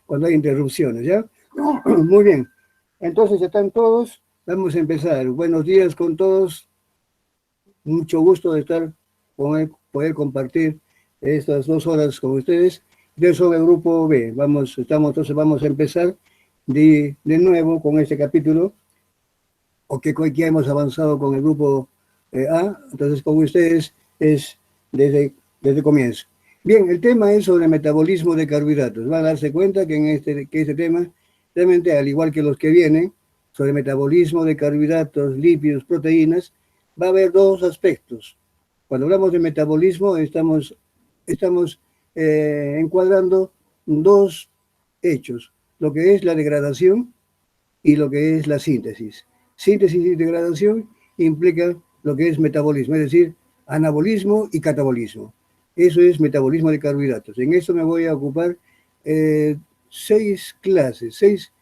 cuando hay interrupciones, ¿ya? Muy bien. Entonces, ya están todos. Vamos a empezar. Buenos días con todos. Mucho gusto de estar poder compartir estas 2 horas con ustedes. Yo soy el grupo B. Entonces vamos a empezar de nuevo con este capítulo, o que ya hemos avanzado con el grupo A. Entonces, con ustedes es desde el comienzo. Bien, el tema es sobre metabolismo de carbohidratos. Van a darse cuenta que este tema, realmente, al igual que los que vienen, sobre metabolismo de carbohidratos, lípidos, proteínas, va a haber dos aspectos. Cuando hablamos de metabolismo, estamos encuadrando dos hechos, lo que es la degradación y lo que es la síntesis. Síntesis y degradación implica lo que es metabolismo, es decir, anabolismo y catabolismo. Eso es metabolismo de carbohidratos. En esto me voy a ocupar 6 clases, 6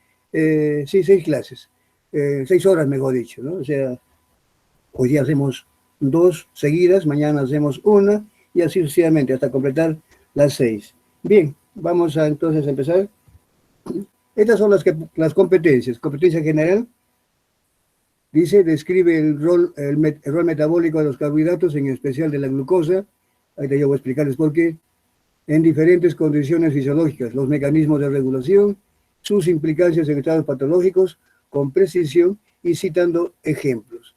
clases, 6 horas mejor dicho, ¿no? O sea, hoy día hacemos 2 seguidas, mañana hacemos 1 y así sucesivamente hasta completar las 6. Bien, vamos a entonces empezar. Estas son las competencias. Competencia general, dice, describe el rol metabólico de los carbohidratos, en especial de la glucosa. Ahorita yo voy a explicarles por qué. En diferentes condiciones fisiológicas, los mecanismos de regulación, sus implicancias en estados patológicos, con precisión y citando ejemplos.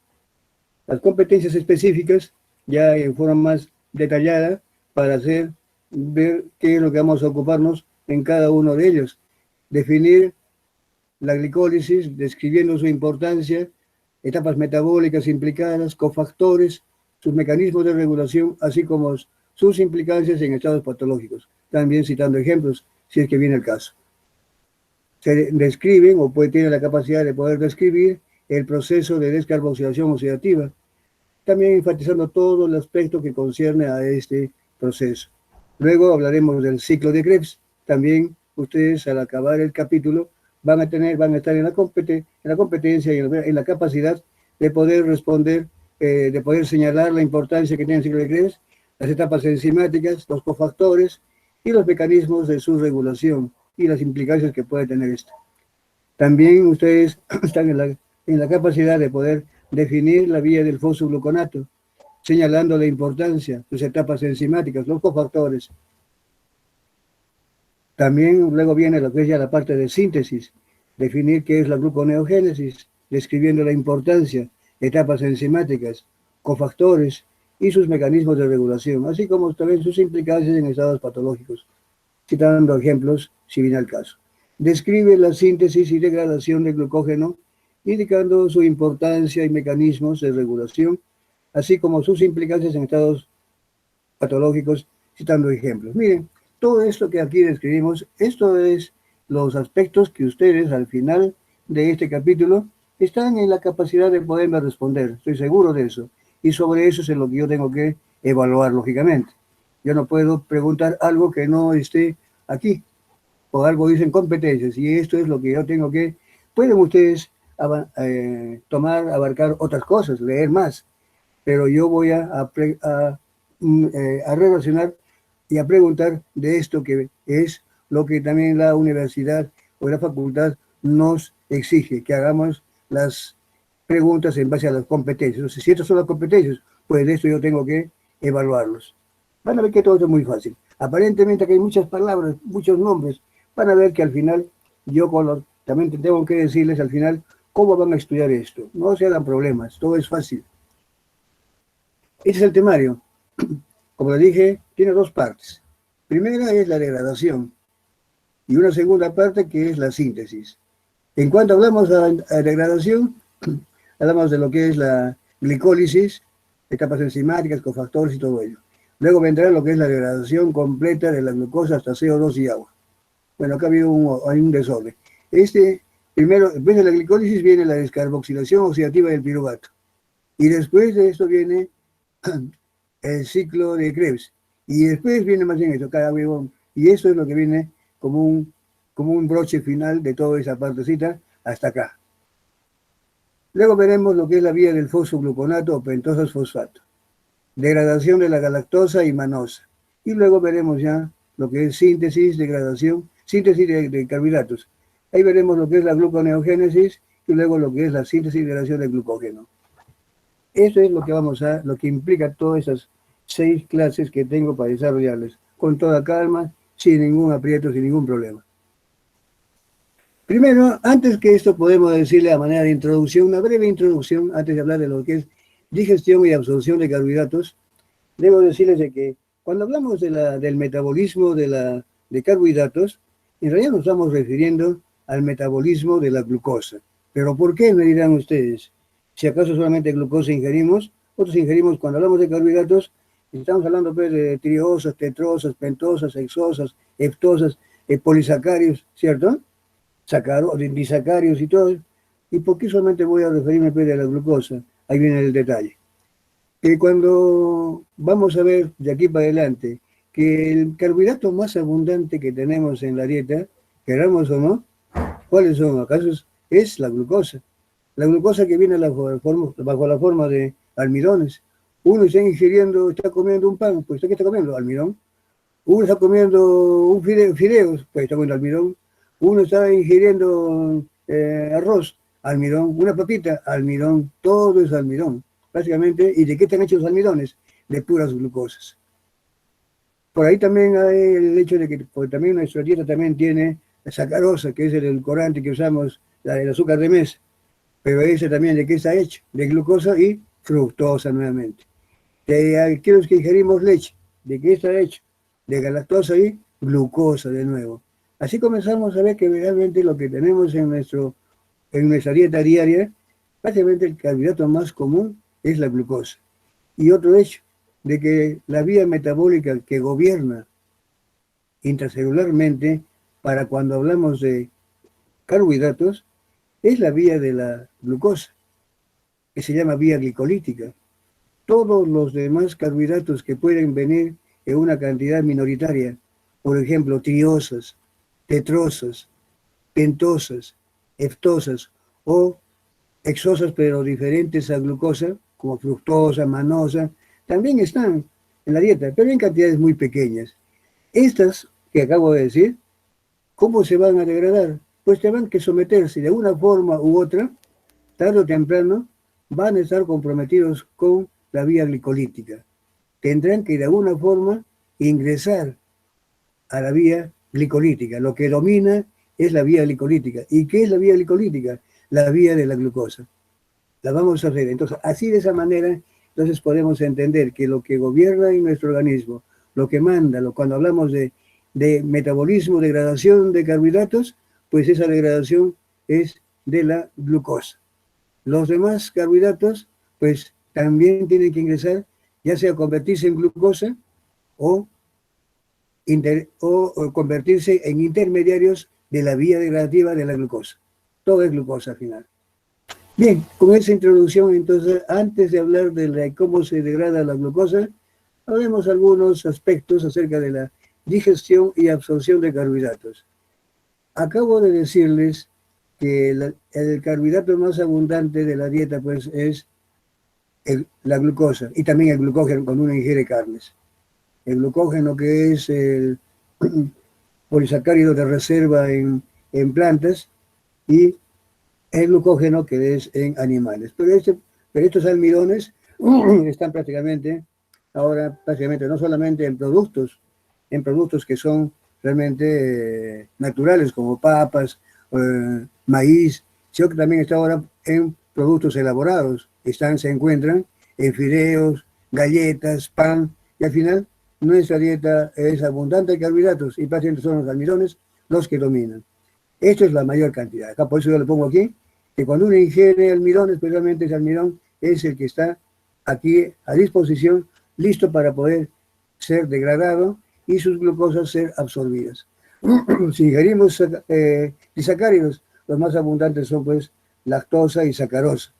Las competencias específicas, ya en forma más detallada, para ver qué es lo que vamos a ocuparnos en cada uno de ellos. Definir la glicólisis, describiendo su importancia, etapas metabólicas implicadas, cofactores, sus mecanismos de regulación, así como sus implicancias en estados patológicos. También citando ejemplos, si es que viene el caso. Se describen, o tiene la capacidad de poder describir, el proceso de descarboxilación oxidativa, también enfatizando todo el aspecto que concierne a este proceso. Luego hablaremos del ciclo de Krebs. También ustedes, al acabar el capítulo, van a estar en la competencia y en la capacidad de poder responder, de poder señalar la importancia que tiene el ciclo de Krebs, las etapas enzimáticas, los cofactores y los mecanismos de su regulación y las implicancias que puede tener esto. También ustedes están en la capacidad de poder definir la vía del fosfogluconato, señalando la importancia, sus etapas enzimáticas, los cofactores. También luego viene lo que es ya la parte de síntesis, definir qué es la gluconeogénesis, describiendo la importancia, etapas enzimáticas, cofactores y sus mecanismos de regulación, así como también sus implicancias en estados patológicos, citando ejemplos si viene al caso. Describe la síntesis y degradación del glucógeno, indicando su importancia y mecanismos de regulación, así como sus implicancias en estados patológicos, citando ejemplos. Miren, todo esto que aquí describimos, esto es los aspectos que ustedes al final de este capítulo están en la capacidad de poderme responder, estoy seguro de eso. Y sobre eso es lo que yo tengo que evaluar, lógicamente. Yo no puedo preguntar algo que no esté aquí, o algo dicen competencias, y esto es lo que yo tengo que... Pueden ustedes abarcar otras cosas, leer más, pero yo voy a relacionar y a preguntar de esto que es lo que también la universidad o la facultad nos exige, que hagamos las preguntas en base a las competencias. Entonces, si estas son las competencias, pues de esto yo tengo que evaluarlos. Van a ver que todo esto es muy fácil. Aparentemente que hay muchas palabras, muchos nombres, van a ver que al final yo también tengo que decirles al final cómo van a estudiar esto. No se hagan problemas, todo es fácil. Este es el temario. Como le dije, tiene 2 partes. Primera es la degradación y una segunda parte que es la síntesis. En cuanto hablamos a degradación, hablamos de lo que es la glicólisis, etapas enzimáticas, cofactores y todo ello. Luego vendrá lo que es la degradación completa de la glucosa hasta CO2 y agua. Bueno, acá hay un desorden. Primero, después de la glicólisis viene la descarboxilación oxidativa del piruvato. Y después de esto viene el ciclo de Krebs. Y después viene más bien esto, y eso es lo que viene como un broche final de toda esa partecita hasta acá. Luego veremos lo que es la vía del fosfogluconato o pentosas fosfato, degradación de la galactosa y manosa. Y luego veremos ya lo que es síntesis, degradación, síntesis de carbohidratos. Ahí veremos lo que es la gluconeogénesis y luego lo que es la síntesis y degradación del glucógeno. Eso es lo que lo que implica todas esas 6 clases que tengo para desarrollarles, con toda calma, sin ningún aprieto, sin ningún problema. Primero, antes que esto, podemos decirle a manera de introducción, una breve introducción, antes de hablar de lo que es digestión y absorción de carbohidratos. Debo decirles de que cuando hablamos del metabolismo de carbohidratos, en realidad nos estamos refiriendo al metabolismo de la glucosa. ¿Pero por qué? Me dirán ustedes. Si acaso solamente glucosa ingerimos, otros ingerimos, cuando hablamos de carbohidratos, estamos hablando pues, de triosas, tetrosas, pentosas, hexosas, heftosas, polisacáridos, ¿cierto? Disacáridos y todo. ¿Y por qué solamente voy a referirme pues, a la glucosa? Ahí viene el detalle. Que cuando vamos a ver de aquí para adelante que el carbohidrato más abundante que tenemos en la dieta, queramos o no, ¿cuáles son? ¿Acaso es la glucosa? La glucosa que viene bajo la forma de almidones. Uno está ingiriendo, está comiendo un pan, pues ¿qué está comiendo? Almidón. Uno está comiendo un fideos, pues está comiendo almidón. Uno está ingiriendo arroz, almidón. Una papita, almidón. Todo es almidón, básicamente. ¿Y de qué están hechos los almidones? De puras glucosas. Por ahí también hay el hecho de que porque también nuestra dieta también tiene la sacarosa, que es el edulcorante que usamos, el azúcar de mesa. Pero ese también, ¿de qué está hecho? De glucosa y fructosa nuevamente. De aquellos que ingerimos leche, ¿de qué está hecho? De galactosa y glucosa de nuevo. Así comenzamos a ver que realmente lo que tenemos en nuestra dieta diaria, básicamente el carbohidrato más común es la glucosa. Y otro hecho, de que la vía metabólica que gobierna intracelularmente para cuando hablamos de carbohidratos es la vía de la glucosa, que se llama vía glicolítica. Todos los demás carbohidratos que pueden venir en una cantidad minoritaria, por ejemplo, triosas, tetrosas, pentosas, heftosas o hexosas pero diferentes a glucosa, como fructosa, manosa, también están en la dieta, pero en cantidades muy pequeñas. Estas que acabo de decir, ¿cómo se van a degradar? Pues tendrán que someterse de una forma u otra, tarde o temprano, van a estar comprometidos con la vía glicolítica. Tendrán que de alguna forma ingresar a la vía glicolítica. Lo que domina es la vía glicolítica. ¿Y qué es la vía glicolítica? La vía de la glucosa. La vamos a ver. Entonces, así de esa manera, entonces podemos entender que lo que gobierna en nuestro organismo, lo que manda, cuando hablamos de metabolismo, degradación de carbohidratos, pues esa degradación es de la glucosa. Los demás carbohidratos, pues también tienen que ingresar, ya sea convertirse en glucosa o convertirse en intermediarios de la vía degradativa de la glucosa. Todo es glucosa al final. Bien, con esa introducción, entonces, antes de hablar de cómo se degrada la glucosa, hablemos algunos aspectos acerca de la digestión y absorción de carbohidratos. Acabo de decirles que el carbohidrato más abundante de la dieta pues es la glucosa y también el glucógeno cuando uno ingiere carnes. El glucógeno que es el polisacárido de reserva en plantas y el glucógeno que es en animales. Pero estos almidones están prácticamente no solamente en productos que son realmente naturales como papas, maíz, sino que también está ahora en productos elaborados. Se encuentran en fideos, galletas, pan, y al final nuestra dieta es abundante de carbohidratos y prácticamente son los almidones los que dominan. Esto es la mayor cantidad. Acá por eso yo le pongo aquí, que cuando uno ingiere almidón, especialmente ese almidón es el que está aquí a disposición, listo para poder ser degradado y sus glucosas ser absorbidas. Si ingerimos disacáridos, los más abundantes son pues lactosa y sacarosa.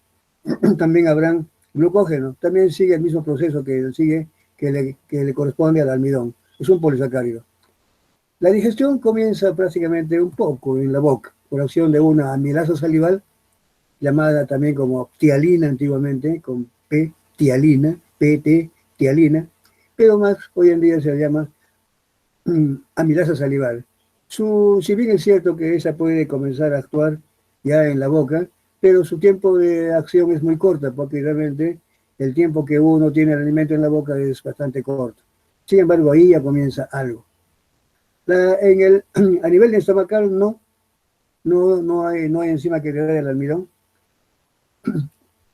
También habrán glucógeno, también sigue el mismo proceso que le corresponde al almidón, es un polisacárido. La digestión comienza prácticamente un poco en la boca, por acción de una amilasa salival, llamada también como tialina antiguamente, con P, tialina, PT, tialina, pero más hoy en día se llama amilasa salival. Si bien es cierto que esa puede comenzar a actuar ya en la boca, pero su tiempo de acción es muy corta, porque realmente el tiempo que uno tiene el alimento en la boca es bastante corto. Sin embargo, ahí ya comienza algo. A nivel estomacal no hay enzima que libere el almidón,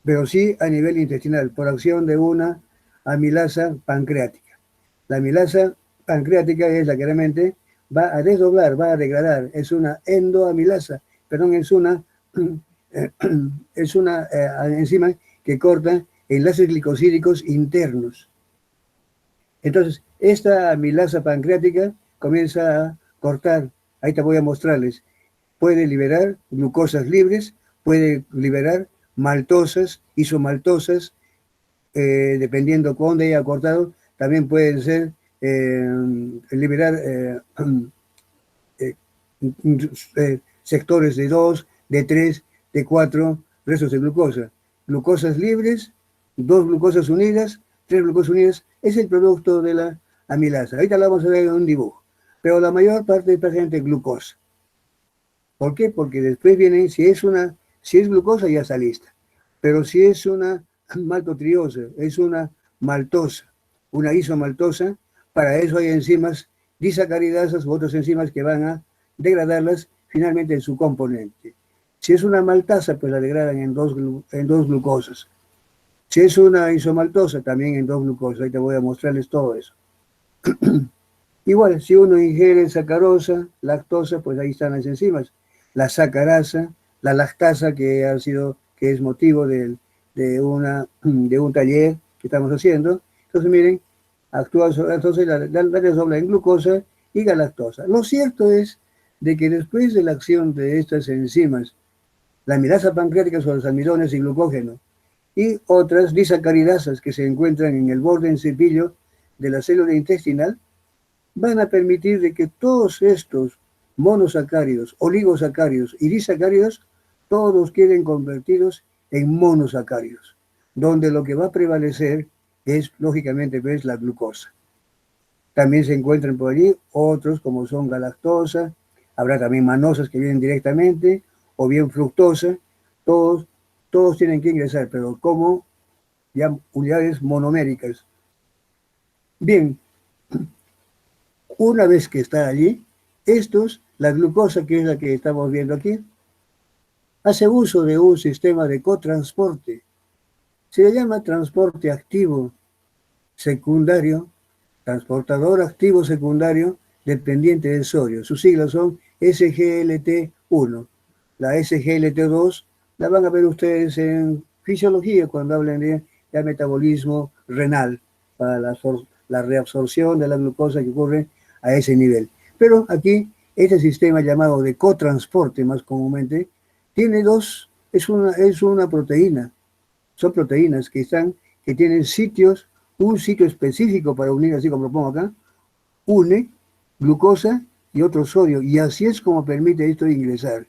pero sí a nivel intestinal, por acción de una amilasa pancreática. La amilasa pancreática es la que realmente va a desdoblar, va a degradar, es una endoamilasa, perdón, es una enzima que corta enlaces glicosídicos internos. Entonces, esta amilasa pancreática comienza a cortar, ahí te voy a mostrarles, puede liberar glucosas libres, puede liberar maltosas, isomaltosas, dependiendo cuándo haya cortado, también pueden ser liberar sectores de 2, de 3, de 4 restos de glucosa. Glucosas libres, 2 glucosas unidas, 3 glucosas unidas, es el producto de la amilasa. Ahorita la vamos a ver en un dibujo. Pero la mayor parte de esta gente es glucosa. ¿Por qué? Porque después viene, si es glucosa ya está lista. Pero si es una maltotriosa, es una maltosa, una isomaltosa, para eso hay enzimas disacaridasas u otras enzimas que van a degradarlas finalmente en su componente. Si es una maltasa, pues la degradan en dos glucosas. Si es una isomaltosa, también en 2 glucosas. Ahí te voy a mostrarles todo eso. Igual, si uno ingiere sacarosa, lactosa, pues ahí están las enzimas. La sacarasa, la lactasa, que es motivo de un taller que estamos haciendo. Entonces, miren, actúa entonces la desdobla en glucosa y galactosa. Lo cierto es de que después de la acción de estas enzimas, la amilasa pancreática son los amilones y glucógeno, y otras disacaridasas que se encuentran en el borde en cepillo de la célula intestinal, van a permitir de que todos estos monosacáridos, oligosacáridos y disacáridos, todos queden convertidos en monosacáridos, donde lo que va a prevalecer es, lógicamente, pues, la glucosa. También se encuentran por allí otros como son galactosa, habrá también manosas que vienen directamente, o bien fructosa, todos tienen que ingresar, pero como ya unidades monoméricas. Bien, una vez que está allí, la glucosa, que es la que estamos viendo aquí, hace uso de un sistema de cotransporte. Se le llama transporte activo secundario, transportador activo secundario dependiente del sodio. Sus siglas son SGLT1. La SGLT2 la van a ver ustedes en fisiología cuando hablen de metabolismo renal, para la reabsorción de la glucosa que ocurre a ese nivel. Pero aquí, este sistema llamado de cotransporte, más comúnmente, tiene es una proteína. Son proteínas que tienen un sitio específico para unir, así como lo pongo acá, une glucosa y otro sodio, y así es como permite esto ingresar.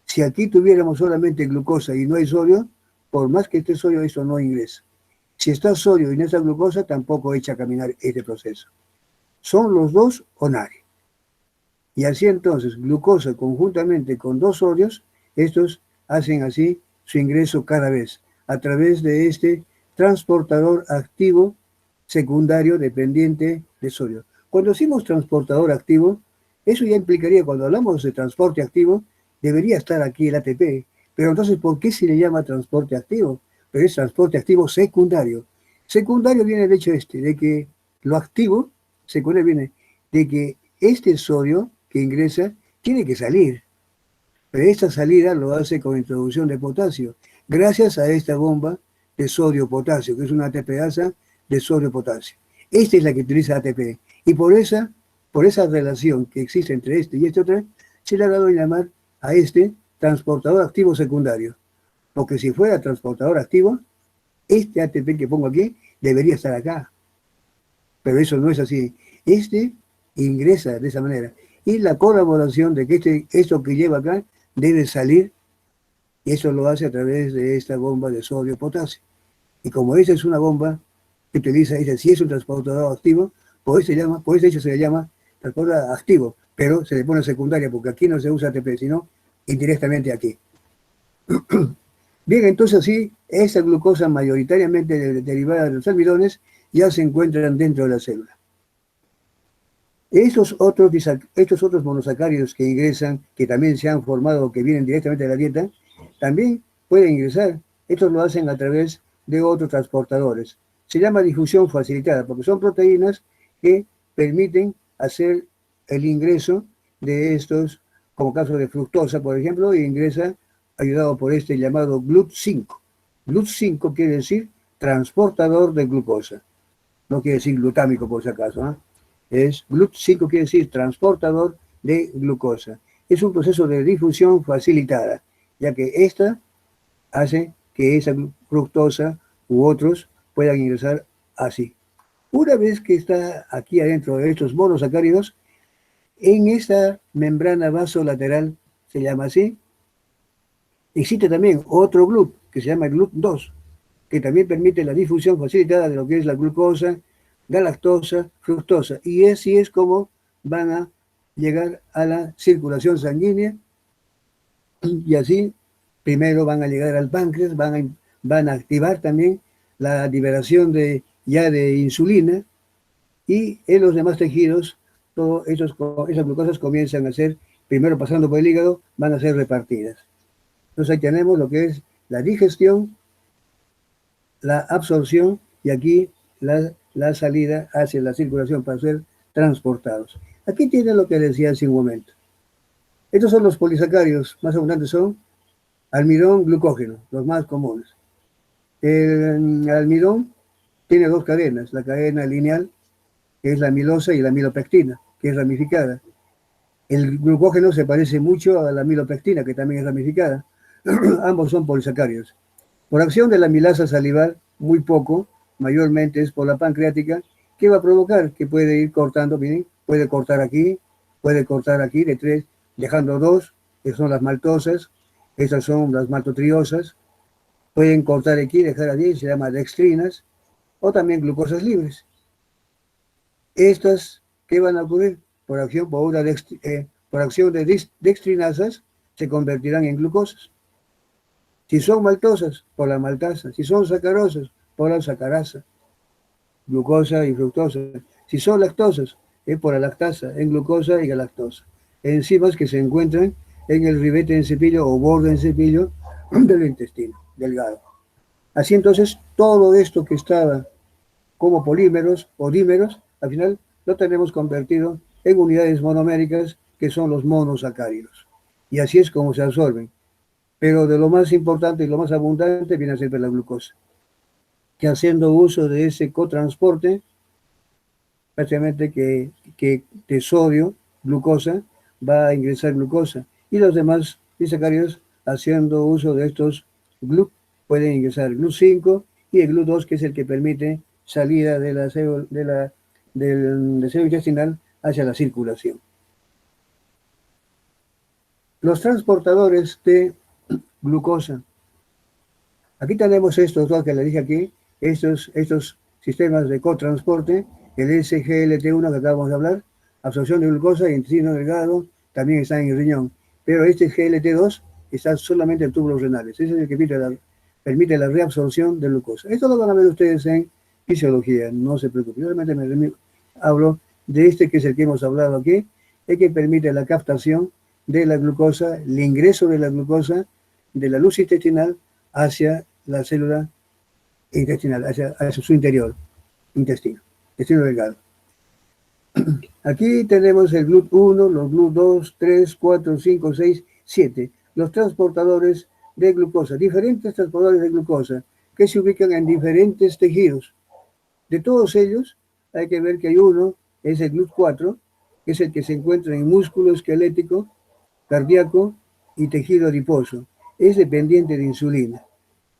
Si aquí tuviéramos solamente glucosa y no hay sodio, por más que esté sodio, esto no ingresa. Si está sodio y no está glucosa, tampoco echa a caminar este proceso. Son los dos o nadie. Y así entonces, glucosa conjuntamente con 2 sodios, estos hacen así su ingreso cada vez, a través de este transportador activo secundario dependiente de sodio. Cuando decimos transportador activo, eso ya implicaría, cuando hablamos de transporte activo, debería estar aquí el ATP. Pero entonces, ¿por qué se le llama transporte activo? Pero es transporte activo secundario. Secundario viene del hecho de que lo activo, secundario viene de que este sodio que ingresa tiene que salir. Pero esta salida lo hace con introducción de potasio, gracias a esta bomba de sodio-potasio, que es una ATPasa de sodio-potasio. Esta es la que utiliza ATP. Y por esa relación que existe entre este y este otro, se le ha dado a llamar a este transportador activo secundario. Porque si fuera transportador activo, este ATP que pongo aquí debería estar acá. Pero eso no es así. Este ingresa de esa manera. Y la colaboración de que esto que lleva acá debe salir, y eso lo hace a través de esta bomba de sodio-potasio. Y como esa es una bomba que utiliza, si es un transportador activo, por eso se le llama transportador activo, pero se le pone secundaria porque aquí no se usa ATP, sino indirectamente aquí. Bien, entonces sí, esa glucosa mayoritariamente derivada de los almidones ya se encuentran dentro de la célula. Estos otros monosacáridos que ingresan, que también se han formado, que vienen directamente de la dieta, también pueden ingresar. Estos lo hacen a través de otros transportadores. Se llama difusión facilitada, porque son proteínas que permiten hacer el ingreso de estos, como caso de fructosa, por ejemplo, e ingresa ayudado por este llamado GLUT5. GLUT5 quiere decir transportador de glucosa. No quiere decir glutámico, por si acaso, ¿eh? Es GLUT5 quiere decir transportador de glucosa. Es un proceso de difusión facilitada, ya que esta hace que esa fructosa u otros puedan ingresar así. Una vez que está aquí adentro de estos monosacáridos, en esta membrana vasolateral, se llama así, existe también otro GLUT, que se llama GLUT2, que también permite la difusión facilitada de lo que es la glucosa, galactosa, fructosa. Y así es como van a llegar a la circulación sanguínea y así primero van a llegar al páncreas, van a activar también la liberación de insulina y en los demás tejidos todas esas glucosas comienzan a ser, primero pasando por el hígado, van a ser repartidas. Entonces ahí tenemos lo que es la digestión, la absorción y aquí la salida hacia la circulación para ser transportados. Aquí tiene lo que decía hace un momento. Estos son los polisacáridos, más abundantes son almidón, glucógeno, los más comunes. El almidón tiene dos cadenas, la cadena lineal, que es la amilosa, y la amilopectina, que es ramificada. El glucógeno se parece mucho a la amilopectina, que también es ramificada. Ambos son polisacáridos. Por acción de la amilasa salival, muy poco, mayormente es por la pancreática, que va a provocar que puede ir cortando, miren, puede cortar aquí de 3, dejando 2, que son las maltosas, estas son las maltotriosas, pueden cortar aquí, dejar a 10, se llama dextrinas, o también glucosas libres. Estas, ¿qué van a ocurrir? Por acción de dextrinasas, se convertirán en glucosas. Si son maltosas, por la maltasa. Si son sacarosas, por la sacarasa. Glucosa y fructosa. Si son lactosas, es por la lactasa, en glucosa y galactosa. Enzimas que se encuentran en el ribete en cepillo o borde en cepillo del intestino delgado. Así entonces, todo esto que estaba como polímeros o dímeros, al final lo tenemos convertido en unidades monoméricas que son los monosacáridos. Y así es como se absorben. Pero de lo más importante y lo más abundante viene a ser la glucosa, que haciendo uso de ese cotransporte, prácticamente que de sodio, glucosa, va a ingresar glucosa. Y los demás disacáridos, haciendo uso de estos GLUT, pueden ingresar GLUT5 y el GLUT2, que es el que permite salida de la célula intestinal hacia la circulación. Los transportadores de glucosa. Aquí tenemos estos dos que le dije aquí, estos sistemas de cotransporte, el SGLT1 que acabamos de hablar, absorción de glucosa y intestino delgado, también está en el riñón. Pero este GLT2 está solamente en túbulos renales. Ese es el que permite la reabsorción de glucosa. Esto lo van a ver ustedes en fisiología, no se preocupen. Yo realmente hablo de este que es el que hemos hablado aquí, el que permite la captación de la glucosa, el ingreso de la glucosa de la luz intestinal hacia la célula intestinal, hacia su interior, intestino delgado. Aquí tenemos el GLUT1, los GLUT2, 3, 4, 5, 6, 7, los transportadores de glucosa, diferentes transportadores de glucosa que se ubican en diferentes tejidos. De todos ellos, hay que ver que hay uno, es el GLUT4, que es el que se encuentra en músculo esquelético, cardíaco y tejido adiposo. Es dependiente de insulina.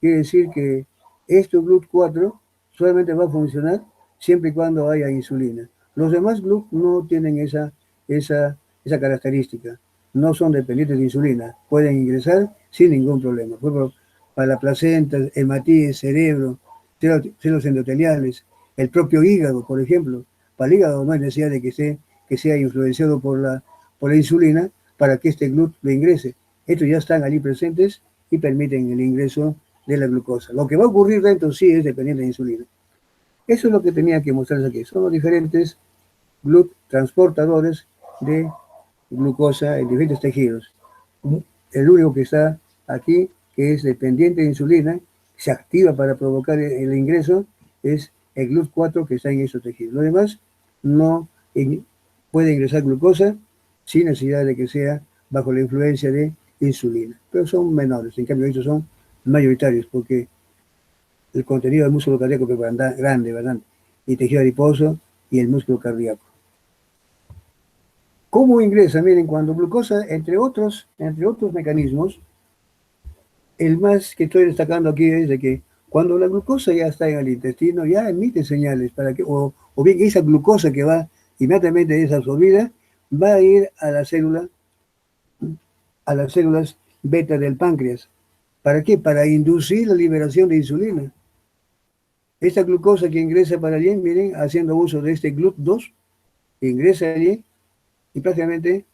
Quiere decir que este GLUT4 solamente va a funcionar siempre y cuando haya insulina. Los demás GLUT no tienen esa característica. No son dependientes de insulina. Pueden ingresar sin ningún problema. Por ejemplo, para la placenta, hematíes, cerebro, células endoteliales, el propio hígado, por ejemplo. Para el hígado no hay necesidad de que sea influenciado por por la insulina para que este GLUT lo ingrese. Estos ya están allí presentes y permiten el ingreso de la glucosa. Lo que va a ocurrir dentro sí es dependiente de la insulina. Eso es lo que tenía que mostrarles aquí. Son los diferentes GLUT transportadores de glucosa en diferentes tejidos. El único que está aquí, que es dependiente de insulina, se activa para provocar el ingreso, es el GLUT4 que está en esos tejidos. Lo demás no puede ingresar glucosa sin necesidad de que sea bajo la influencia de insulina, pero son menores. En cambio, estos son mayoritarios porque el contenido del músculo cardíaco es grande, ¿verdad? Y tejido adiposo y el músculo cardíaco. ¿Cómo ingresa? Miren, cuando glucosa, entre otros mecanismos, el más que estoy destacando aquí es de que cuando la glucosa ya está en el intestino, ya emite señales para que, o bien esa glucosa que va inmediatamente es absorbida, va a ir a la célula, a las células beta del páncreas. ¿Para qué? Para inducir la liberación de insulina. Esta glucosa que ingresa para allí, miren, haciendo uso de este GLUT2, ingresa allí y prácticamente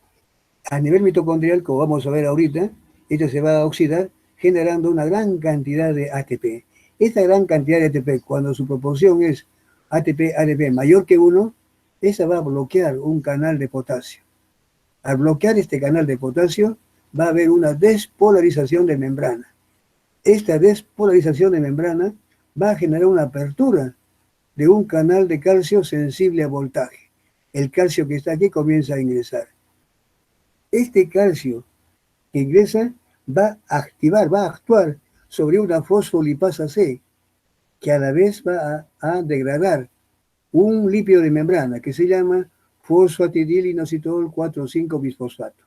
a nivel mitocondrial, como vamos a ver ahorita, esto se va a oxidar generando una gran cantidad de ATP. Esta gran cantidad de ATP, cuando su proporción es ATP-ADP mayor que 1, esa va a bloquear un canal de potasio. Al bloquear este canal de potasio, va a haber una despolarización de membrana. Esta despolarización de membrana va a generar una apertura de un canal de calcio sensible a voltaje. El calcio que está aquí comienza a ingresar. Este calcio que ingresa va a actuar sobre una fosfolipasa C, que a la vez va a degradar un lípido de membrana que se llama fosfatidilinositol 4,5-bisfosfato.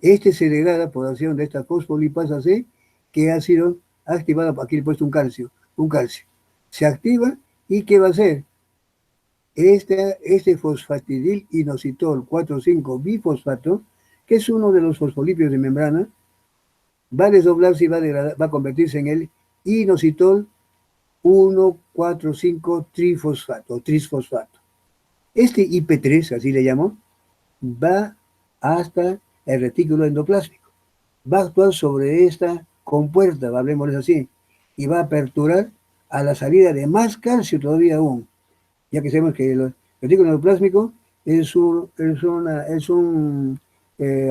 Este se degrada por acción de esta fosfolipasa C que ha sido activada, aquí le he puesto un calcio. Se activa y ¿qué va a hacer? Este fosfatidilinositol 4,5-bifosfato, que es uno de los fosfolípidos de membrana, va a desdoblarse y va a convertirse en el inositol 1,4,5 trisfosfato. Este IP3, así le llamo, va hasta el retículo endoplásmico. Va a actuar sobre esta compuerta, hablemos así, y va a aperturar a la salida de más calcio todavía aún, ya que sabemos que el retículo endoplásmico es un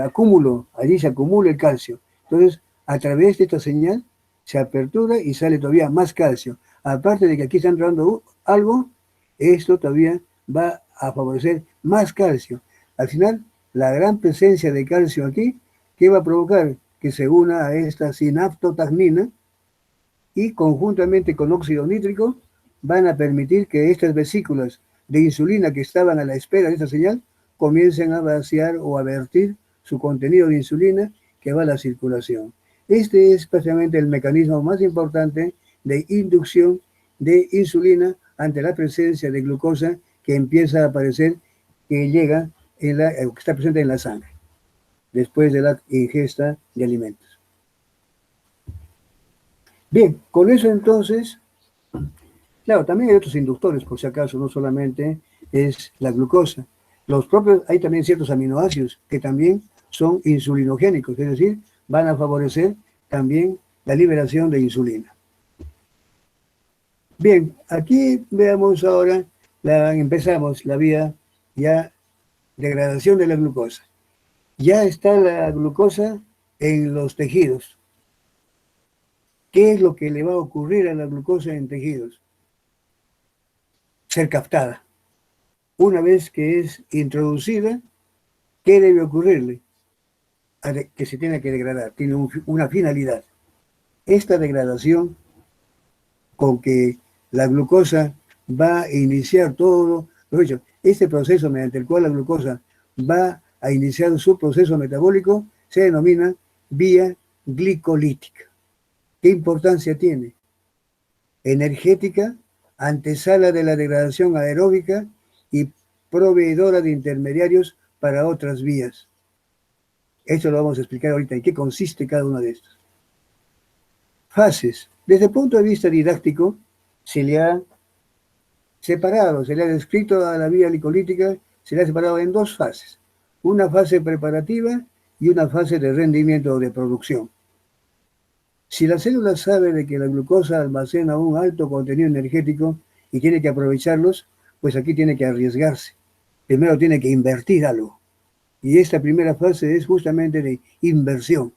acúmulo, allí se acumula el calcio. Entonces, a través de esta señal, se apertura y sale todavía más calcio. Aparte de que aquí está entrando algo, esto todavía va a favorecer más calcio. Al final, la gran presencia de calcio aquí, ¿qué va a provocar? Que se una a esta sinaptotagnina y conjuntamente con óxido nítrico van a permitir que estas vesículas de insulina que estaban a la espera de esta señal comiencen a vaciar o a vertir su contenido de insulina que va a la circulación. Este es prácticamente el mecanismo más importante de inducción de insulina ante la presencia de glucosa que empieza a aparecer, que llega que está presente en la sangre después de la ingesta de alimentos. Bien, con eso entonces, claro, también hay otros inductores, por si acaso, no solamente es la glucosa. Hay también ciertos aminoácidos que también son insulinogénicos, es decir, van a favorecer también la liberación de insulina. Bien, aquí veamos ahora, empezamos la vía ya degradación de la glucosa. Ya está la glucosa en los tejidos. ¿Qué es lo que le va a ocurrir a la glucosa en tejidos? Ser captada. Una vez que es introducida, ¿qué debe ocurrirle? Que se tiene que degradar, tiene una finalidad. Esta degradación con que la glucosa va a iniciar todo, este proceso mediante el cual la glucosa va a iniciar su proceso metabólico se denomina vía glicolítica. ¿Qué importancia tiene? Energética, antesala de la degradación aeróbica y proveedora de intermediarios para otras vías. Esto lo vamos a explicar ahorita, en qué consiste cada una de estas. Fases. Desde el punto de vista didáctico, se le ha separado, se le ha descrito a la vía glicolítica, se le ha separado en dos fases. una fase preparativa y una fase de rendimiento o de producción. Si la célula sabe de que la glucosa almacena un alto contenido energético y tiene que aprovecharlos, pues aquí tiene que arriesgarse. Primero tiene que invertir algo. Y esta primera fase es justamente de inversión.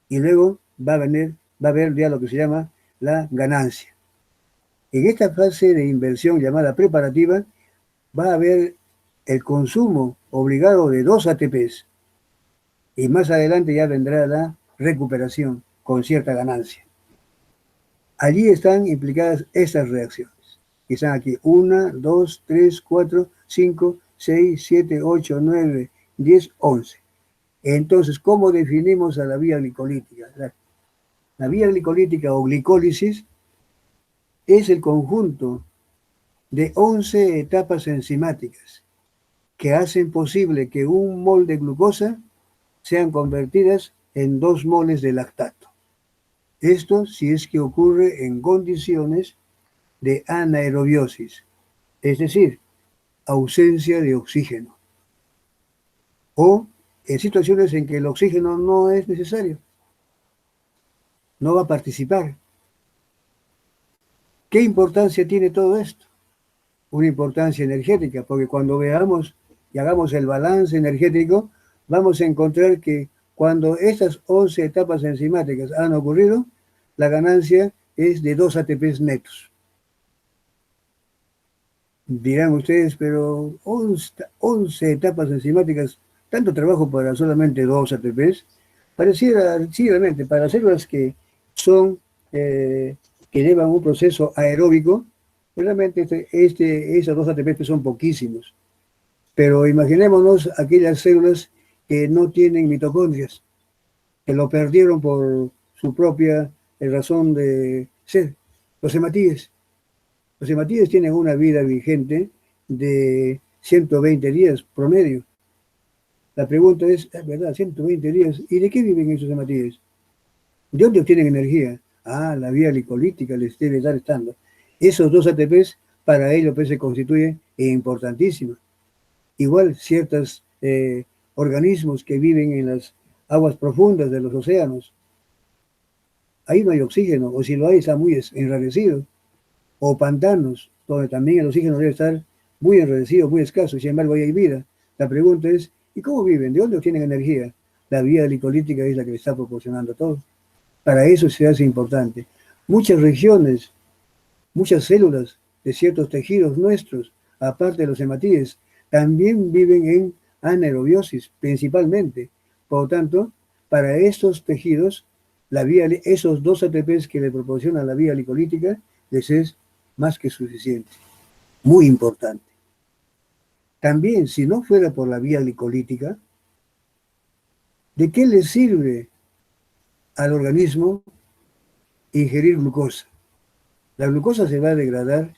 Y luego va a haber ya lo que se llama la ganancia. En esta fase de inversión llamada preparativa, va a haber el consumo obligado de 2 ATPs. Y más adelante ya vendrá la recuperación con cierta ganancia. Allí están implicadas estas reacciones. Que están aquí 1, 2, 3, 4, 5, 6, 7, 8, 9, 10, 11. Entonces, ¿cómo definimos a la vía glicolítica? La vía glicolítica o glicólisis es el conjunto de 11 etapas enzimáticas que hacen posible que un mol de glucosa sean convertidas en 2 moles de lactato. Esto si es que ocurre en condiciones de anaerobiosis, es decir, ausencia de oxígeno, o en situaciones en que el oxígeno no es necesario, no va a participar. ¿Qué importancia tiene todo esto? Una importancia energética, porque cuando veamos y hagamos el balance energético, vamos a encontrar que cuando estas 11 etapas enzimáticas han ocurrido, la ganancia es de 2 ATPs netos. Dirán ustedes, pero 11 etapas enzimáticas, tanto trabajo para solamente 2 ATPs, pareciera, sí, realmente, para células que son, que llevan un proceso aeróbico, realmente esos 2 ATPs son poquísimos. Pero imaginémonos aquellas células que no tienen mitocondrias, que lo perdieron por su propia razón de ser. Los hematíes. Los hematíes tienen una vida vigente de 120 días promedio. La pregunta es ¿verdad? 120 días. ¿Y de qué viven esos hematíes? ¿De dónde obtienen energía? Ah, la vía glicolítica les debe estar estando. Esos 2 ATPs para ellos pues, se constituyen importantísimos. Igual ciertos organismos que viven en las aguas profundas de los océanos. Ahí no hay oxígeno, o si lo hay está muy enrarecido. O pantanos, donde también el oxígeno debe estar muy enrarecido, muy escaso, y sin embargo ahí hay vida. La pregunta es, ¿y cómo viven? ¿De dónde obtienen energía? La vía glicolítica es la que le está proporcionando todo. Para eso se hace importante. Muchas regiones, muchas células de ciertos tejidos nuestros, aparte de los hematíes, también viven en anaerobiosis, principalmente. Por lo tanto, para estos tejidos, esos 2 ATPs que le proporciona la vía glicolítica les es más que suficiente. Muy importante. También, si no fuera por la vía glicolítica, ¿de qué le sirve al organismo ingerir glucosa? La glucosa se va a degradar,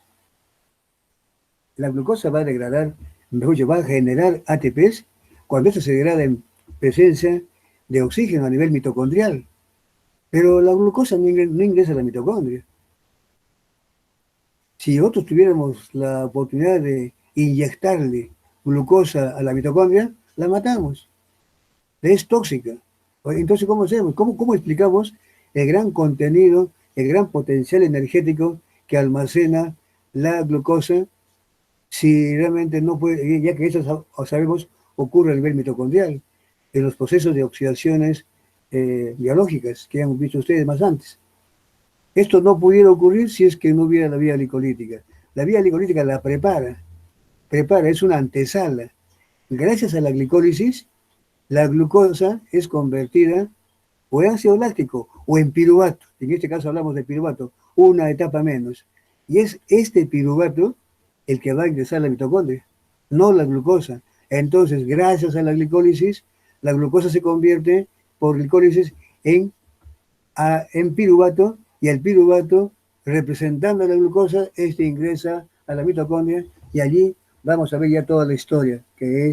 mejor dicho, va a generar ATPs cuando esto se degrada en presencia de oxígeno a nivel mitocondrial. Pero la glucosa no ingresa a la mitocondria. Si nosotros tuviéramos la oportunidad de inyectarle glucosa a la mitocondria, la matamos. Es tóxica. Entonces, ¿cómo hacemos? ¿Cómo explicamos el gran contenido, el gran potencial energético que almacena la glucosa si realmente no puede, ya que eso sabemos ocurre a nivel mitocondrial, en los procesos de oxidaciones biológicas que han visto ustedes más antes? Esto no pudiera ocurrir si es que no hubiera la vía glicolítica. La vía glicolítica la prepara, es una antesala. Gracias a la glicólisis, la glucosa es convertida o en ácido láctico o en piruvato. En este caso hablamos de piruvato, una etapa menos. Y es este piruvato el que va a ingresar a la mitocondria, no la glucosa. Entonces, gracias a la glicólisis, la glucosa se convierte por glicólisis en piruvato, y el piruvato, representando a la glucosa, ingresa a la mitocondria, y allí vamos a ver ya toda la historia, que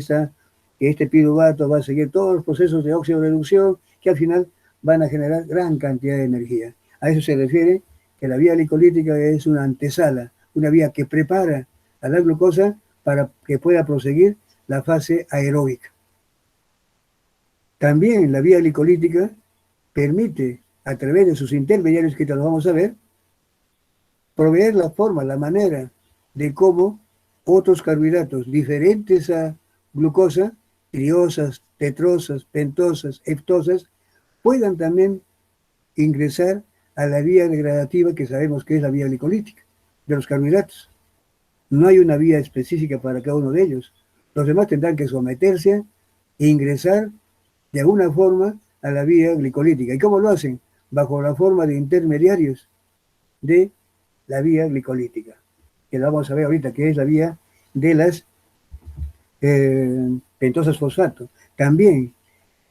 este piruvato va a seguir todos los procesos de oxidorreducción que al final van a generar gran cantidad de energía. A eso se refiere que la vía glicolítica es una antesala, una vía que prepara a la glucosa para que pueda proseguir la fase aeróbica. También la vía glicolítica permite, a través de sus intermediarios, que te los vamos a ver, proveer la forma, la manera de cómo otros carbohidratos diferentes a glucosa, triosas, tetrosas, pentosas, heptosas, puedan también ingresar a la vía degradativa que sabemos que es la vía glicolítica de los carbohidratos. No hay una vía específica para cada uno de ellos. Los demás tendrán que someterse e ingresar de alguna forma a la vía glicolítica. ¿Y cómo lo hacen? Bajo la forma de intermediarios de la vía glicolítica, que la vamos a ver ahorita, que es la vía de las pentosas fosfato. También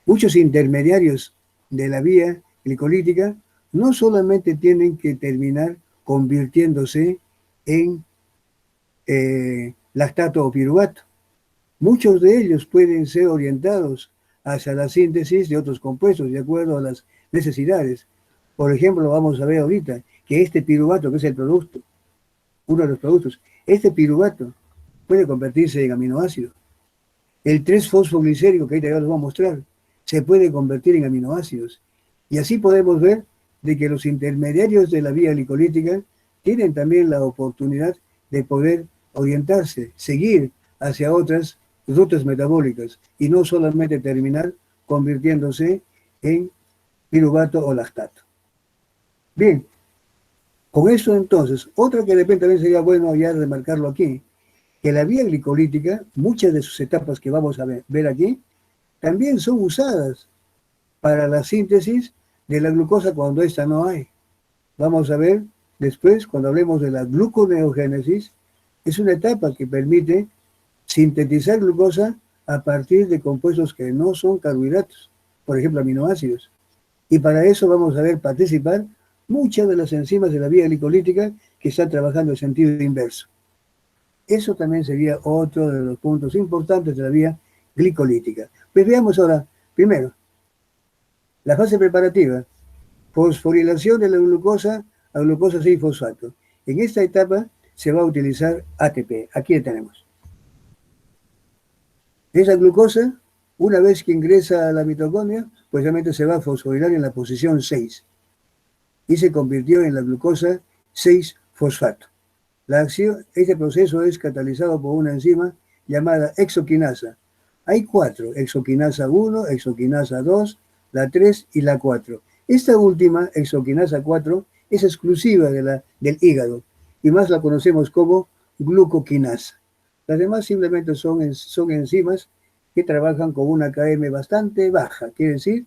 muchos intermediarios de la vía glicolítica no solamente tienen que terminar convirtiéndose en lactato o piruvato, muchos de ellos pueden ser orientados hacia la síntesis de otros compuestos de acuerdo a las necesidades. Por ejemplo, vamos a ver ahorita que este piruvato, que es el producto, uno de los productos, este piruvato puede convertirse en aminoácido. El 3-fosfoglicérico, que ahorita ya les voy a mostrar, se puede convertir en aminoácidos. Y así podemos ver de que los intermediarios de la vía glicolítica tienen también la oportunidad de poder orientarse, seguir hacia otras rutas metabólicas y no solamente terminar convirtiéndose en piruvato o lactato. Bien, con eso entonces, otra que de repente también sería bueno ya remarcarlo aquí, que la vía glicolítica, muchas de sus etapas que vamos a ver aquí, también son usadas para la síntesis de la glucosa cuando esta no hay. Vamos a ver después, cuando hablemos de la gluconeogénesis, es una etapa que permite sintetizar glucosa a partir de compuestos que no son carbohidratos, por ejemplo, aminoácidos. Y para eso vamos a ver participar muchas de las enzimas de la vía glicolítica que están trabajando en sentido inverso. Eso también sería otro de los puntos importantes de la vía glicolítica. Pues veamos ahora, primero, la fase preparativa, fosforilación de la glucosa a glucosa 6-fosfato. En esta etapa se va a utilizar ATP. Aquí la tenemos. Esa glucosa, una vez que ingresa a la mitocondria, pues realmente se va a fosforilar en la posición 6 y se convirtió en la glucosa 6-fosfato. Este proceso es catalizado por una enzima llamada exoquinasa. Hay 4, exoquinasa 1, exoquinasa 2, la 3 y la 4. Esta última, exoquinasa 4, es exclusiva del hígado y más la conocemos como glucoquinasa. Las demás simplemente son enzimas que trabajan con una KM bastante baja, quiere decir,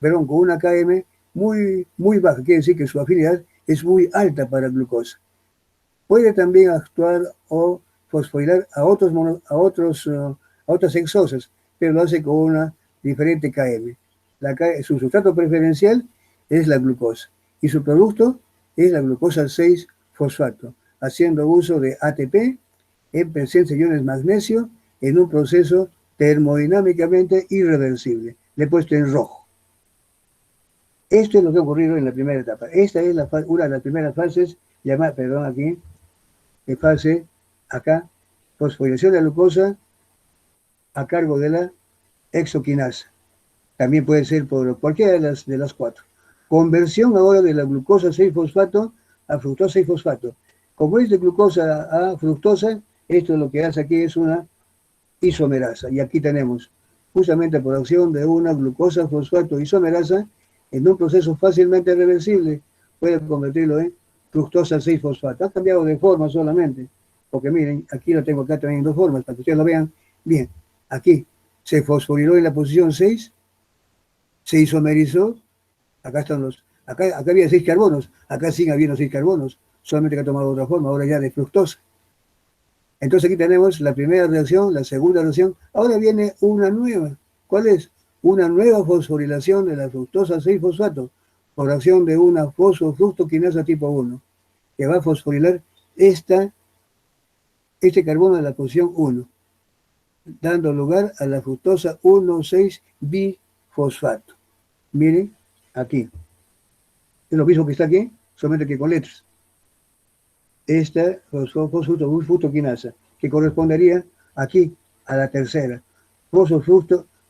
con una KM muy baja, quiere decir que su afinidad es muy alta para glucosa. Puede también actuar o fosforilar a otras hexosas, pero lo hace con una diferente KM. Su sustrato preferencial es la glucosa y su producto es la glucosa 6-fosfato, haciendo uso de ATP en presencia de iones magnesio en un proceso termodinámicamente irreversible. Le he puesto en rojo. Esto es lo que ha ocurrido en la primera etapa. Esta es una de las primeras fases, fase acá, fosforilación de la glucosa a cargo de la exoquinasa. También puede ser por cualquiera de las 4. Conversión ahora de la glucosa 6-fosfato a fructosa 6-fosfato. Como es de glucosa a fructosa, esto lo que hace aquí es una isomerasa. Y aquí tenemos justamente por acción de una glucosa fosfato isomerasa en un proceso fácilmente reversible, puede convertirlo en fructosa 6-fosfato. Ha cambiado de forma solamente, porque miren, aquí lo tengo acá también en 2 formas, para que ustedes lo vean bien. Aquí se fosforiló en la posición 6, se isomerizó, acá había 6 carbonos, acá siguen habiendo 6 carbonos, solamente que ha tomado otra forma, ahora ya de fructosa. Entonces aquí tenemos la primera reacción, la segunda reacción, ahora viene una nueva. ¿Cuál es? Una nueva fosforilación de la fructosa 6-fosfato por acción de una fosfofructoquinasa tipo 1, que va a fosforilar este carbono de la posición 1, dando lugar a la fructosa 1,6-bifosfato. Miren, aquí. Es lo mismo que está aquí, solamente que con letras. Esta fosfofructoquinasa, que correspondería aquí a la tercera,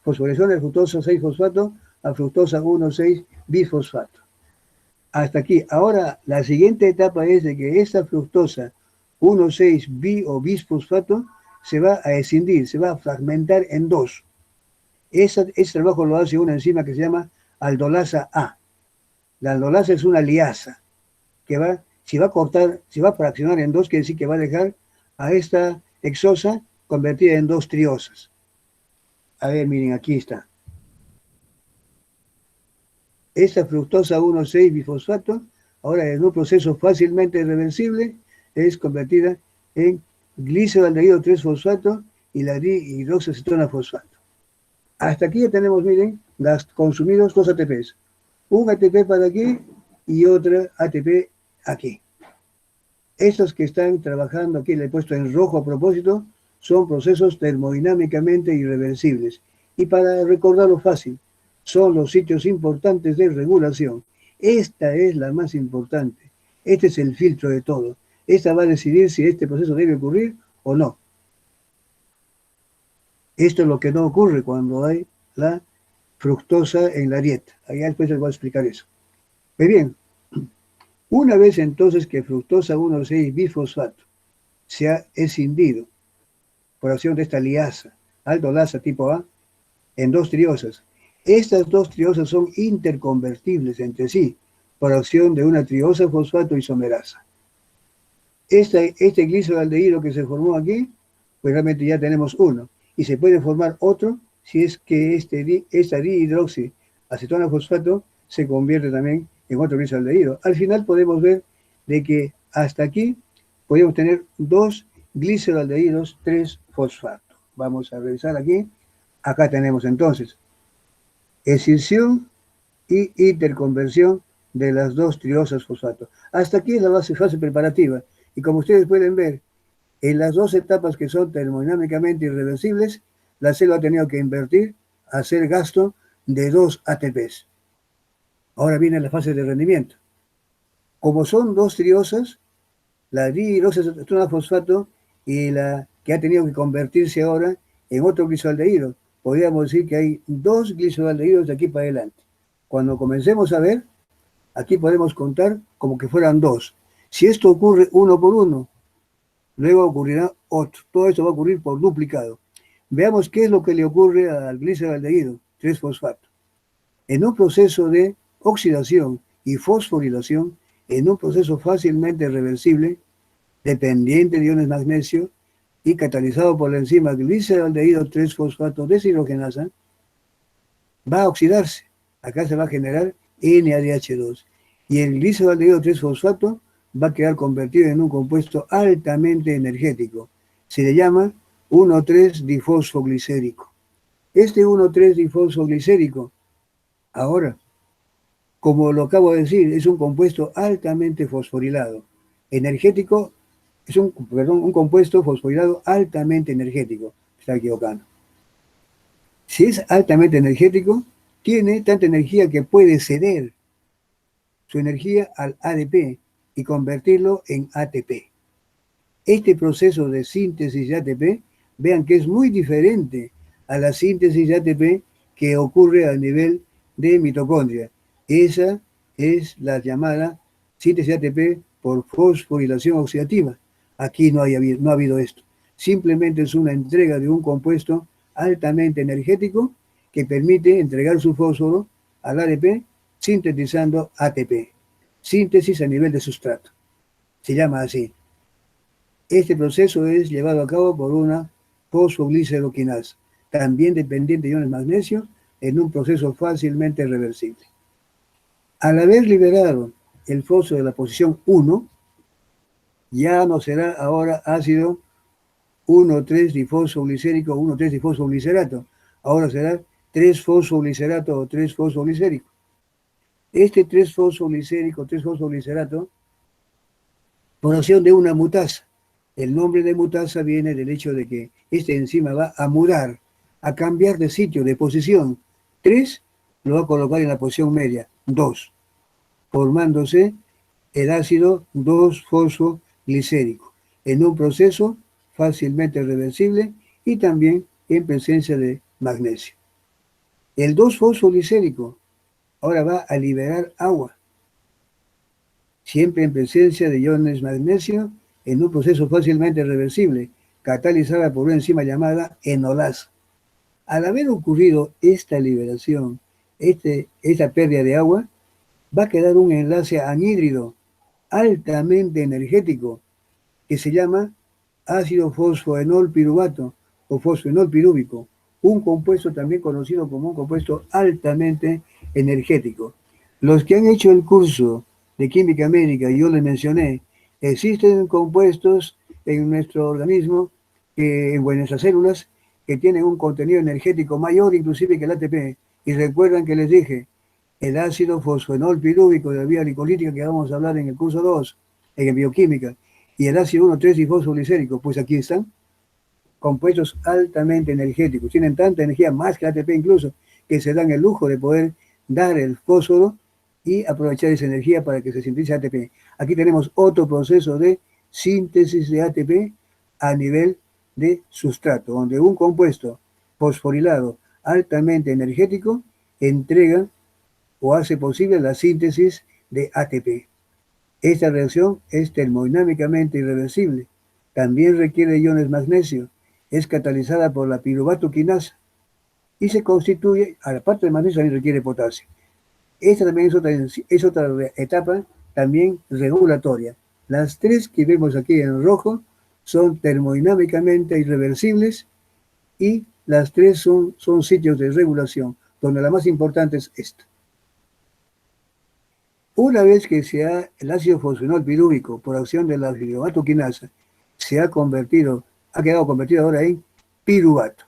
fosforilación de fructosa 6-fosfato a fructosa 1,6-bifosfato. Hasta aquí. Ahora, la siguiente etapa es de que esta fructosa 1,6-bi o bisfosfato se va a escindir, se va a fragmentar en dos. Ese trabajo lo hace una enzima que se llama aldolasa A. La aldolasa es una liasa que si va a cortar, si va a fraccionar en dos, quiere decir que va a dejar a esta hexosa convertida en dos triosas. A ver, miren, aquí está. Esta fructosa 1,6-bifosfato, ahora en un proceso fácilmente reversible, es convertida en gliceraldehído 3-fosfato y la dihidroxacetona fosfato. Hasta aquí ya tenemos, miren, las consumidos dos ATPs. Un ATP para aquí y otra ATP aquí. Estos que están trabajando aquí, le he puesto en rojo a propósito, son procesos termodinámicamente irreversibles. Y para recordarlo fácil, son los sitios importantes de regulación. Esta es la más importante. Este es el filtro de todo. Esta va a decidir si este proceso debe ocurrir o no. Esto es lo que no ocurre cuando hay la fructosa en la dieta. Allá después les voy a explicar eso. Muy bien. Una vez entonces que fructosa 1,6-bifosfato se ha escindido por acción de esta liasa, aldolasa tipo A, en dos triosas. Estas dos triosas son interconvertibles entre sí por acción de una triosa fosfato isomerasa. Este gliceraldehído que se formó aquí, pues realmente ya tenemos uno. Y se puede formar otro si es que esta dihidroxiacetona fosfato se convierte también en otro gliceraldehído. Al final podemos ver de que hasta aquí podemos tener dos gliceraldehídos 3-fosfato. Vamos a revisar aquí. Acá tenemos entonces escisión y interconversión de las dos triosas fosfato. Hasta aquí es la fase preparativa. Y como ustedes pueden ver, en las dos etapas que son termodinámicamente irreversibles, la célula ha tenido que invertir, hacer gasto de 2 ATPs. Ahora viene la fase de rendimiento. Como son dos triosas, la dihidroxacetona fosfato y la que ha tenido que convertirse ahora en otro gliceraldehído, podríamos decir que hay dos gliceraldehídos de aquí para adelante. Cuando comencemos a ver, aquí podemos contar como que fueran dos. Si esto ocurre uno por uno, luego ocurrirá otro. Todo esto va a ocurrir por duplicado. Veamos qué es lo que le ocurre al gliceraldehído 3-fosfato. En un proceso de oxidación y fosforilación, en un proceso fácilmente reversible, dependiente de iones magnesio y catalizado por la enzima gliceraldehído 3-fosfato deshidrogenasa, va a oxidarse. Acá se va a generar NADH2. Y el gliceraldehído 3-fosfato va a quedar convertido en un compuesto altamente energético. Se le llama 1,3-difosfoglicérico. Este 1,3-difosfoglicérico, ahora, como lo acabo de decir, es un compuesto altamente fosforilado. Energético, es un compuesto fosforilado altamente energético. Está equivocando. Si es altamente energético, tiene tanta energía que puede ceder su energía al ADP y convertirlo en ATP. Este proceso de síntesis de ATP, vean que es muy diferente a la síntesis de ATP que ocurre a nivel de mitocondria. Esa es la llamada síntesis de ATP por fosforilación oxidativa. Aquí no ha habido esto. Simplemente es una entrega de un compuesto altamente energético que permite entregar su fósforo al ADP sintetizando ATP. Síntesis a nivel de sustrato. Se llama así. Este proceso es llevado a cabo por una fosfogliceroquinasa, también dependiente de iones magnesio, en un proceso fácilmente reversible. Al haber liberado el fósforo de la posición 1, ya no será ahora ácido 1,3-difosfoglicérico, 1,3-difosfoglicerato. Ahora será 3-fosfoglicerato o 3-fosfoglicérico. Este 3-fosfoglicérico, 3-fosfoglicerato, por acción de una mutasa. El nombre de mutasa viene del hecho de que esta enzima va a mudar, a cambiar de sitio, de posición. 3 lo va a colocar en la posición media, 2, formándose el ácido 2-fosfoglicérico, en un proceso fácilmente reversible y también en presencia de magnesio. El 2-fosfolicérico ahora va a liberar agua, siempre en presencia de iones magnesio, en un proceso fácilmente reversible, catalizada por una enzima llamada enolasa. Al haber ocurrido esta liberación, esta pérdida de agua, va a quedar un enlace anhídrido altamente energético que se llama ácido fosfoenol piruvato o fosfoenol pirúvico, un compuesto también conocido como un compuesto altamente energético. Los que han hecho el curso de química médica, yo les mencioné, existen compuestos en nuestro organismo, en nuestras células, que tienen un contenido energético mayor inclusive que el ATP. Y recuerdan que les dije, el ácido fosfoenol pirúvico de la vía glicolítica que vamos a hablar en el curso 2, en bioquímica, y el ácido 1,3-difosfolicérico, pues aquí están, compuestos altamente energéticos, tienen tanta energía, más que ATP incluso, que se dan el lujo de poder dar el fósforo y aprovechar esa energía para que se sintetice ATP. Aquí tenemos otro proceso de síntesis de ATP a nivel de sustrato, donde un compuesto fosforilado altamente energético entrega o hace posible la síntesis de ATP. Esta reacción es termodinámicamente irreversible. También requiere iones magnesio. Es catalizada por la piruvato quinasa y se constituye, aparte de magnesio, también requiere potasio. Esta también es otra etapa también regulatoria. Las tres que vemos aquí en rojo son termodinámicamente irreversibles y las tres son sitios de regulación, donde la más importante es esta. Una vez que el ácido fosfenol pirúvico, por acción de la fibroatoquinasa, ha quedado convertido ahora en piruvato.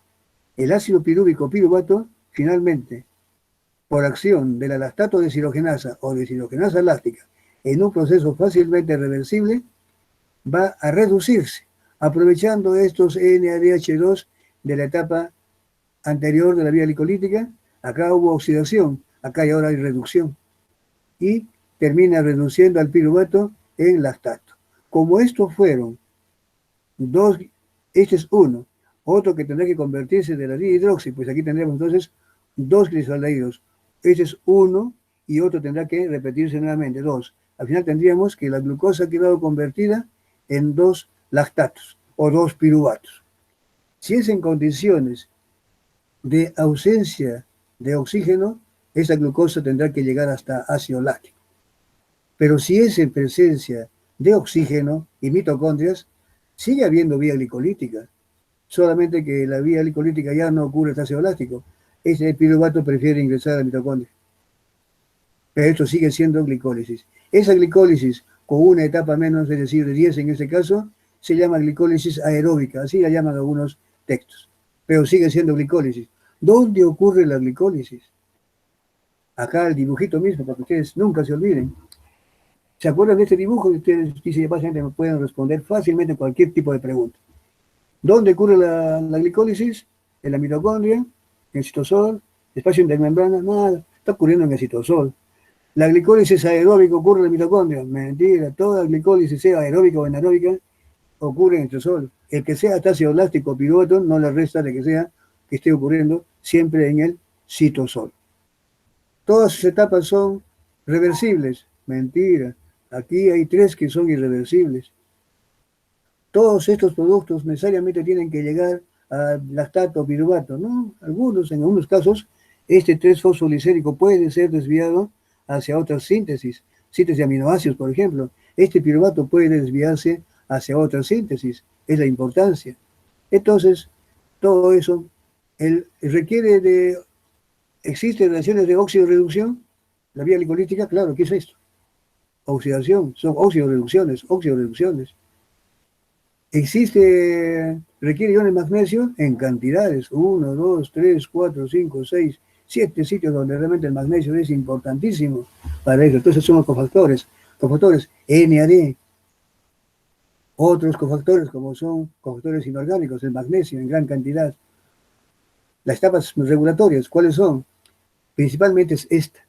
El ácido pirúvico piruvato, finalmente, por acción de la lactato deshidrogenasa o deshidrogenasa láctica, en un proceso fácilmente reversible, va a reducirse, aprovechando estos NADH2 de la etapa anterior de la vía glicolítica. Acá hubo oxidación, acá y ahora hay reducción. Y termina reduciendo al piruvato en lactato. Como estos fueron dos, este es uno, otro que tendrá que convertirse de la dihidroxi, pues aquí tendremos entonces dos glisaldehídos. Este es uno y otro tendrá que repetirse nuevamente, dos. Al final tendríamos que la glucosa ha quedado convertida en dos lactatos o dos piruvatos. Si es en condiciones de ausencia de oxígeno, esa glucosa tendrá que llegar hasta ácido láctico. Pero si es en presencia de oxígeno y mitocondrias, sigue habiendo vía glicolítica, solamente que la vía glicolítica ya no ocurre el ácido láctico. Ese piruvato prefiere ingresar a la mitocondria. Pero esto sigue siendo glicólisis. Esa glicólisis, con una etapa menos, es decir, de 10 en este caso, se llama glicólisis aeróbica, así la llaman algunos textos. Pero sigue siendo glicólisis. ¿Dónde ocurre la glicólisis? Acá el dibujito mismo, para que ustedes nunca se olviden. ¿Se acuerdan de este dibujo? Y ustedes, dice, básicamente me pueden responder fácilmente cualquier tipo de pregunta. ¿Dónde ocurre la glicólisis? En la mitocondria, en el citosol, espacio intermembrana, nada, está ocurriendo en el citosol. La glicólisis aeróbica ocurre en la mitocondria, mentira, toda glicólisis, sea aeróbica o anaeróbica, ocurre en el citosol. El que sea ácido láctico piruvato no le resta de que esté ocurriendo siempre en el citosol. Todas sus etapas son reversibles, mentira. Aquí hay tres que son irreversibles. Todos estos productos necesariamente tienen que llegar a lactato o piruvato, ¿no? En algunos casos, este 3-fosfolicérico puede ser desviado hacia otras síntesis de aminoácidos, por ejemplo. Este piruvato puede desviarse hacia otra síntesis, es la importancia. Entonces, todo eso ¿existen reacciones de óxido-reducción? La vía glicolítica, claro, ¿qué es esto? Oxidación, son óxido-reducciones. Requiere iones de magnesio en cantidades, 1, 2, 3, 4, 5, 6, 7 sitios donde realmente el magnesio es importantísimo para eso. Entonces son los cofactores NAD, otros cofactores como son cofactores inorgánicos, el magnesio en gran cantidad. Las etapas regulatorias, ¿cuáles son? Principalmente es esta.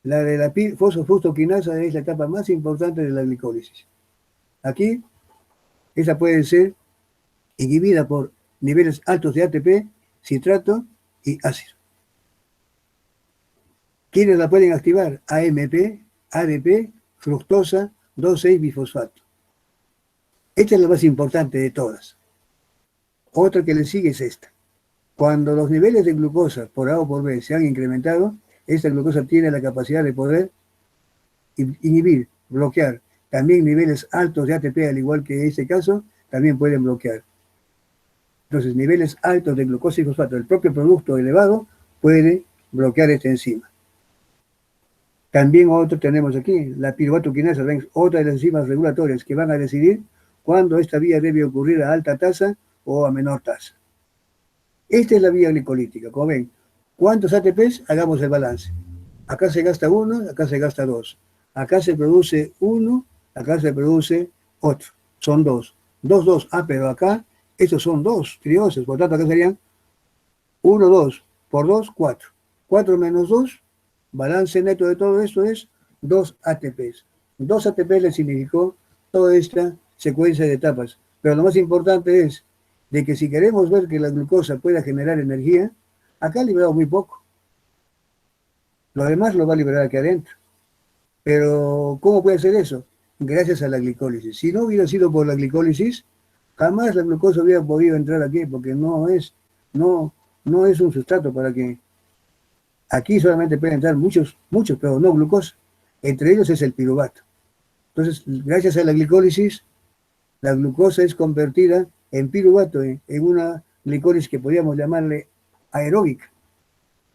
La de la fosfofructoquinasa es la etapa más importante de la glicólisis. Aquí, esa puede ser inhibida por niveles altos de ATP, citrato y ácido. ¿Quiénes la pueden activar? AMP, ADP, fructosa, 2,6-bifosfato. Esta es la más importante de todas. Otra que le sigue es esta. Cuando los niveles de glucosa por A o por B se han incrementado, esta glucosa tiene la capacidad de poder inhibir, bloquear. También niveles altos de ATP, al igual que en este caso, también pueden bloquear. Entonces, niveles altos de glucosa y fosfato, el propio producto elevado, puede bloquear esta enzima. También otro tenemos aquí, la piruvato quinasa, otra de las enzimas regulatorias que van a decidir cuándo esta vía debe ocurrir a alta tasa o a menor tasa. Esta es la vía glicolítica. Como ven, ¿cuántos ATPs? Hagamos el balance. Acá se gasta uno, acá se gasta dos. Acá se produce uno, acá se produce otro. Son dos. Dos. Ah, pero acá estos son dos trioses. Por tanto, acá serían 1, 2 por 2, 4. 4 menos 2, balance neto de todo esto es 2 ATPs. 2 ATPs le significó toda esta secuencia de etapas. Pero lo más importante es de que si queremos ver que la glucosa pueda generar energía, acá ha liberado muy poco. Lo demás lo va a liberar aquí adentro. Pero, ¿cómo puede ser eso? Gracias a la glicólisis. Si no hubiera sido por la glicólisis, jamás la glucosa hubiera podido entrar aquí, porque no es un sustrato para que... Aquí solamente pueden entrar muchos, pero no glucosa. Entre ellos es el piruvato. Entonces, gracias a la glicólisis, la glucosa es convertida en piruvato, en una glicólisis que podríamos llamarle aeróbica.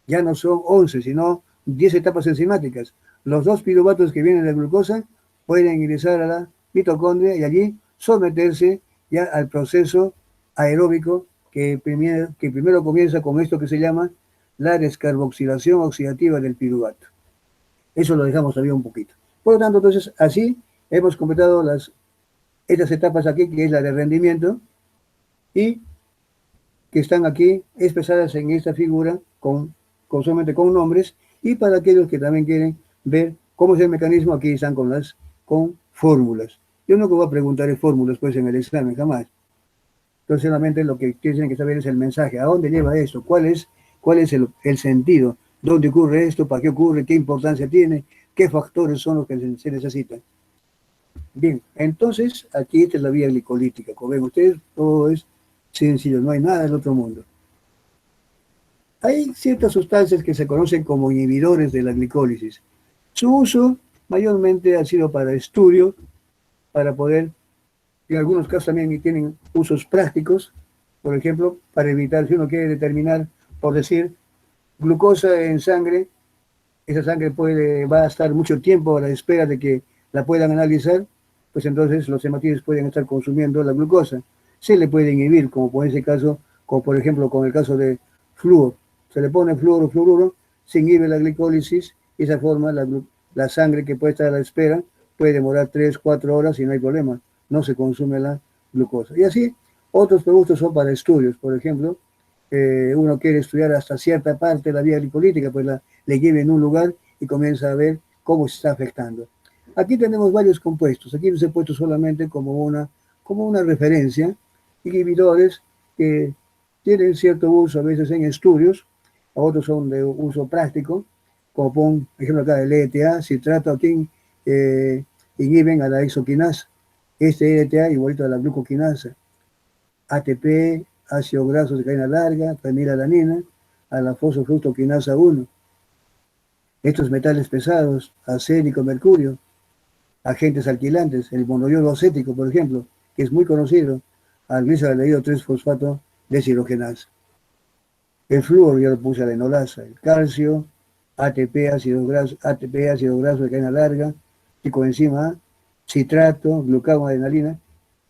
Ya no son 11, sino 10 etapas enzimáticas. Los 2 piruvatos que vienen de la glucosa pueden ingresar a la mitocondria y allí someterse ya al proceso aeróbico que primero comienza con esto que se llama la descarboxilación oxidativa del piruvato. Eso lo dejamos todavía un poquito. Por lo tanto, entonces, así hemos completado estas etapas aquí, que es la de rendimiento, y que están aquí expresadas en esta figura solamente con nombres, y para aquellos que también quieren ver cómo es el mecanismo, aquí están con fórmulas. Yo no voy a preguntar fórmulas pues en el examen, jamás. Entonces solamente lo que tienen que saber es el mensaje, ¿a dónde lleva esto? ¿Cuál es el sentido? ¿Dónde ocurre esto? ¿Para qué ocurre? ¿Qué importancia tiene? ¿Qué factores son los que se necesitan? Bien, entonces aquí esta es la vía glicolítica. Como ven ustedes, todo es sencillo, no hay nada del otro mundo. Hay ciertas sustancias que se conocen como inhibidores de la glicólisis. Su uso mayormente ha sido para estudio, para poder, en algunos casos también tienen usos prácticos, por ejemplo, para evitar, si uno quiere determinar, por decir, glucosa en sangre, esa sangre va a estar mucho tiempo a la espera de que la puedan analizar, pues entonces los hematites pueden estar consumiendo la glucosa. Se le puede inhibir, como por ese caso, como por ejemplo con el caso de flúor. Se le pone fluoruro, se inhibe la glicólisis, y de esa forma la sangre que puede estar a la espera puede demorar 3, 4 horas y no hay problema, no se consume la glucosa. Y así, otros productos son para estudios, por ejemplo, uno quiere estudiar hasta cierta parte de la vía glicolítica, pues le lleva en un lugar y comienza a ver cómo se está afectando. Aquí tenemos varios compuestos, aquí los he puesto solamente como una referencia, inhibidores que tienen cierto uso a veces en estudios, a otros son de uso práctico, como por ejemplo acá el ETA, citrato, aquí inhiben a la exoquinasa, este ETA igualito a la glucoquinasa, ATP, ácido graso de cadena larga, fenilalanina, a la fosfofructoquinasa 1. Estos metales pesados, acénico, mercurio, agentes alquilantes, el monoyodo acético, por ejemplo, que es muy conocido, al glisaldehído 3-fosfato deshidrogenasa. El flúor, ya lo puse a la enolasa, el calcio, ATP, ácido graso de cadena larga, y coenzima A, citrato, glucanoadenalina,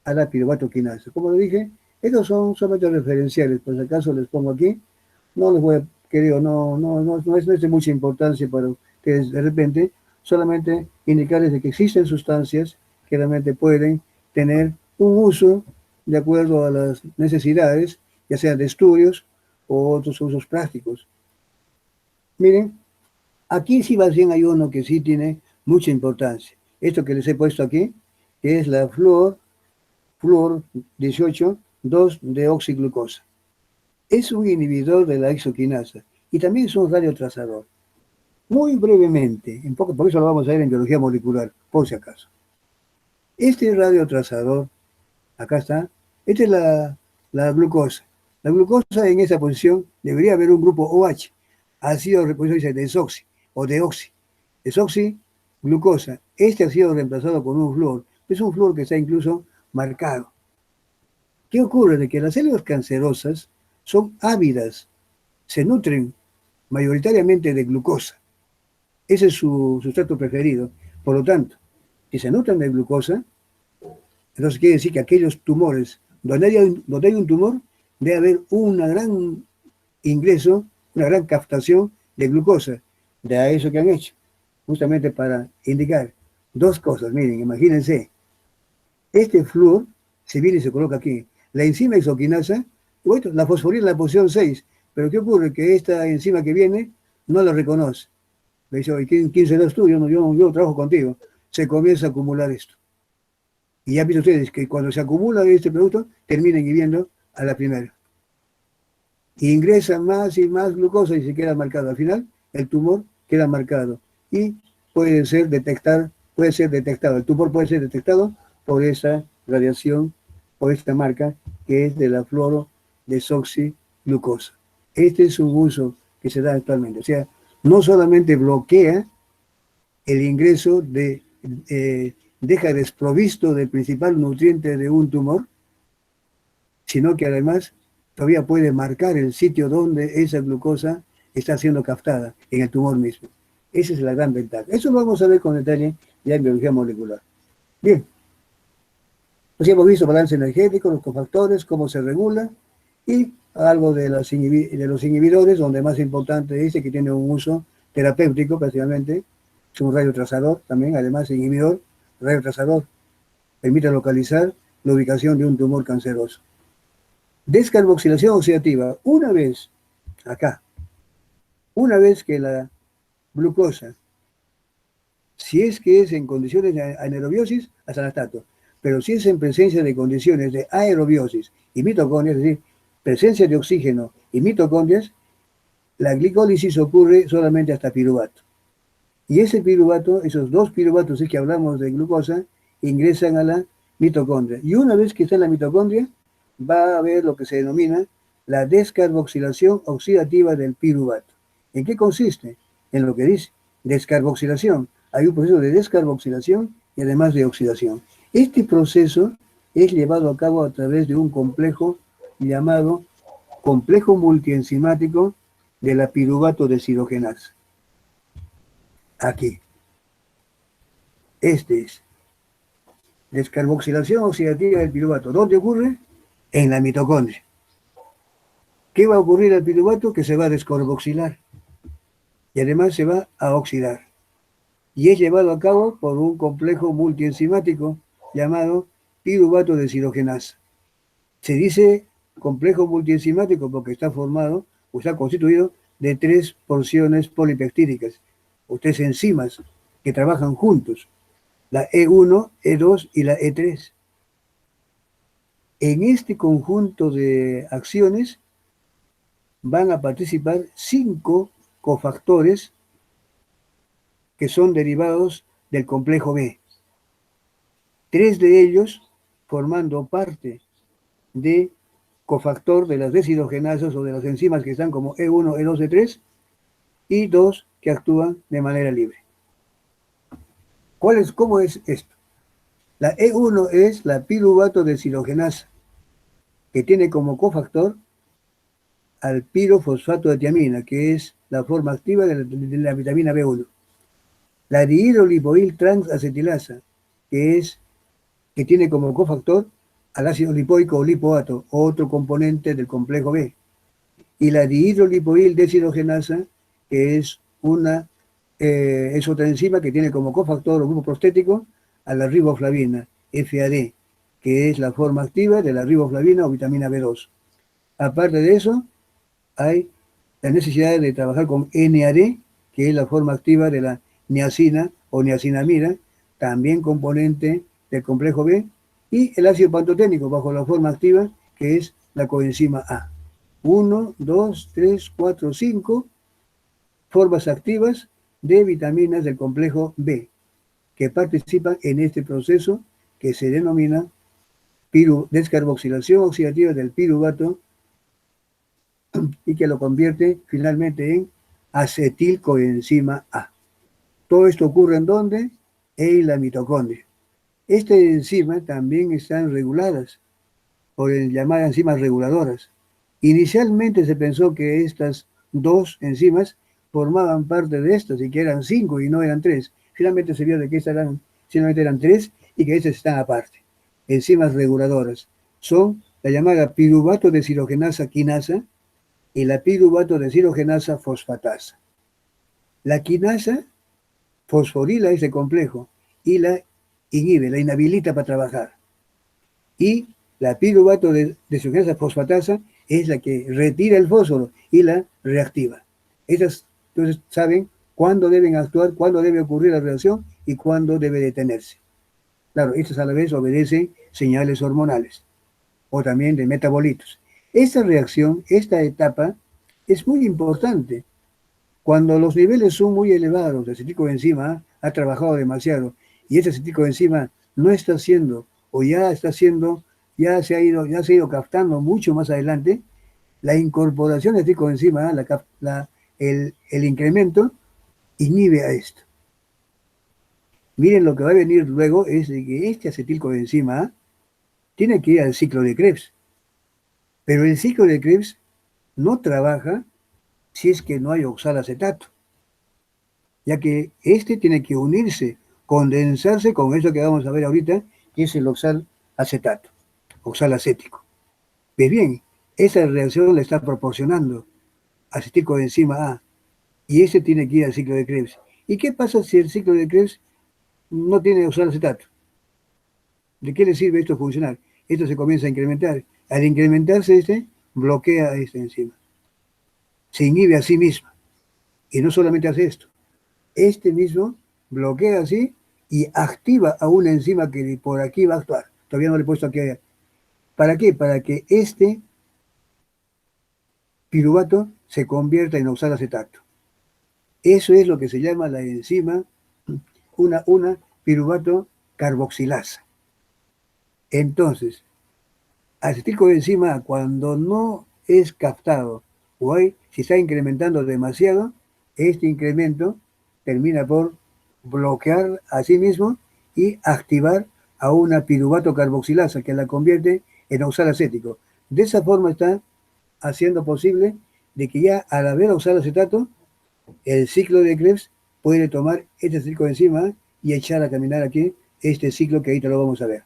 a la piruvato-quinasa. Como lo dije, estos son solamente referenciales, por si acaso les pongo aquí, no les voy a, no es de mucha importancia para ustedes de repente, solamente indicarles de que existen sustancias que realmente pueden tener un uso de acuerdo a las necesidades, ya sea de estudios o otros usos prácticos. Miren, aquí sí más bien hay uno que sí tiene mucha importancia. Esto que les he puesto aquí, que es la fluor 18, 2-deoxiglucosa. Es un inhibidor de la exoquinasa y también es un radiotrazador. Muy brevemente, por eso lo vamos a ver en biología molecular, por si acaso. Este radiotrazador, acá está, esta es la glucosa. La glucosa en esa posición debería haber un grupo OH, ácido reposición dice desoxi o deoxi. Desoxi, glucosa. Este ha sido reemplazado por un flúor. Es un flúor que está incluso marcado. ¿Qué ocurre? De que las células cancerosas son ávidas, se nutren mayoritariamente de glucosa. Ese es su sustrato preferido. Por lo tanto, si se nutren de glucosa, entonces quiere decir que aquellos tumores, donde hay un tumor, debe haber un gran ingreso, una gran captación de glucosa. De a eso que han hecho, justamente para indicar dos cosas. Miren, imagínense, este flúor se viene y se coloca aquí. La enzima isoquinasa, bueno, la fosforila en la posición 6, pero ¿qué ocurre? Que esta enzima que viene no la reconoce. Le dice, oye, ¿quién serás tú? Yo trabajo contigo. Se comienza a acumular esto. Y ya visto ustedes que cuando se acumula este producto, termina inhibiendo a la primera. Ingresa más y más glucosa y se queda marcado. Al final, el tumor queda marcado. Y puede ser detectado. El tumor puede ser detectado por esa radiación, por esta marca que es de la fluorodesoxiglucosa. Este es un uso que se da actualmente. O sea, no solamente bloquea el ingreso deja desprovisto del principal nutriente de un tumor, sino que además todavía puede marcar el sitio donde esa glucosa está siendo captada en el tumor mismo. Esa es la gran ventaja. Eso lo vamos a ver con detalle ya en biología molecular. Bien, pues hemos visto balance energético, los cofactores, cómo se regula y algo de los inhibidores, donde más importante dice que tiene un uso terapéutico prácticamente. Es un radiotrazador también, además inhibidor, radiotrazador, permite localizar la ubicación de un tumor canceroso. Descarboxilación oxidativa, una vez que la glucosa, si es que es en condiciones de anaerobiosis, acetato, pero si es en presencia de condiciones de aerobiosis y mitocondrias, es decir, presencia de oxígeno y mitocondrias, la glicólisis ocurre solamente hasta piruvato. Y ese piruvato, esos dos piruvatos, es que hablamos de glucosa, ingresan a la mitocondria. Y una vez que está en la mitocondria, va a haber lo que se denomina la descarboxilación oxidativa del piruvato. ¿En qué consiste? En lo que dice descarboxilación. Hay un proceso de descarboxilación y además de oxidación. Este proceso es llevado a cabo a través de un complejo llamado complejo multienzimático de la piruvato deshidrogenasa. Aquí. Este es descarboxilación oxidativa del piruvato. ¿Dónde ocurre? En la mitocondria. ¿Qué va a ocurrir al piruvato? Que se va a descarboxilar y además se va a oxidar. Y es llevado a cabo por un complejo multienzimático llamado piruvato deshidrogenasa. Se dice complejo multienzimático porque está formado o está constituido de 3 porciones polipeptídicas, o 3 enzimas que trabajan juntos, la E1, E2 y la E3. En este conjunto de acciones van a participar 5 cofactores que son derivados del complejo B. 3 de ellos formando parte de cofactor de las deshidrogenasas o de las enzimas que están como E1, E2, E3 y 2 que actúan de manera libre. ¿Cómo es esto? La E1 es la piruvato deshidrogenasa, que tiene como cofactor al pirofosfato de tiamina, que es la forma activa de la vitamina B1. La dihidrolipoil transacetilasa, que tiene como cofactor al ácido lipoico o lipoato, otro componente del complejo B. Y la dihidrolipoil deshidrogenasa, que es otra enzima que tiene como cofactor o grupo prostético a la riboflavina, FAD, que es la forma activa de la riboflavina o vitamina B2. Aparte de eso, hay la necesidad de trabajar con NAD, que es la forma activa de la niacina o niacinamida, también componente del complejo B, y el ácido pantoténico bajo la forma activa, que es la coenzima A. 1, 2, 3, 4, 5 formas activas de vitaminas del complejo B, que participan en este proceso que se denomina descarboxilación oxidativa del piruvato y que lo convierte finalmente en acetilcoenzima A. Todo esto ocurre ¿en dónde? En la mitocondria. Estas enzimas también están reguladas por llamadas enzimas reguladoras. Inicialmente se pensó que estas dos enzimas formaban parte de estas y que eran 5 y no eran 3. Finalmente se vio de que estas eran, simplemente eran 3 y que estas están aparte. Enzimas reguladoras son la llamada piruvato deshidrogenasa quinasa y la piruvato deshidrogenasa fosfatasa. La quinasa fosforila ese complejo y la inhibe, la inhabilita para trabajar. Y la piruvato deshidrogenasa fosfatasa es la que retira el fósforo y la reactiva. Esas, entonces, saben cuándo deben actuar, cuándo debe ocurrir la reacción y cuándo debe detenerse. Claro, estas a la vez obedecen señales hormonales o también de metabolitos. Esta reacción, esta etapa, es muy importante. Cuando los niveles son muy elevados de acetilcoenzima, ha trabajado demasiado, y ese acetilcoenzima no está haciendo, o ya está haciendo, ya se ha ido captando mucho más adelante, la incorporación de acetilcoenzima, el incremento, inhibe a esto. Miren, lo que va a venir luego es de que este acetilcoenzima tiene que ir al ciclo de Krebs. Pero el ciclo de Krebs no trabaja si es que no hay oxalacetato, ya que este tiene que unirse, condensarse con eso que vamos a ver ahorita, que es el oxalacetato, oxalacético. Pues bien, esa reacción le está proporcionando acetilcoenzima A, y ese tiene que ir al ciclo de Krebs. ¿Y qué pasa si el ciclo de Krebs no tiene oxalacetato? ¿De qué le sirve esto funcionar? Esto se comienza a incrementar. Al incrementarse bloquea a esta enzima. Se inhibe a sí misma. Y no solamente hace esto. Este mismo bloquea así y activa a una enzima que por aquí va a actuar. Todavía no le he puesto aquí. ¿Para qué? Para que este piruvato se convierta en oxalacetato. Eso es lo que se llama la enzima, una piruvato carboxilasa. Entonces, acetilcoenzima, cuando no es captado o si está incrementando demasiado, este incremento termina por bloquear a sí mismo y activar a una piruvato carboxilasa que la convierte en oxalacético. De esa forma está haciendo posible de que ya al haber oxalacetato, el ciclo de Krebs puede tomar este acetilcoenzima y echar a caminar aquí este ciclo que ahorita lo vamos a ver.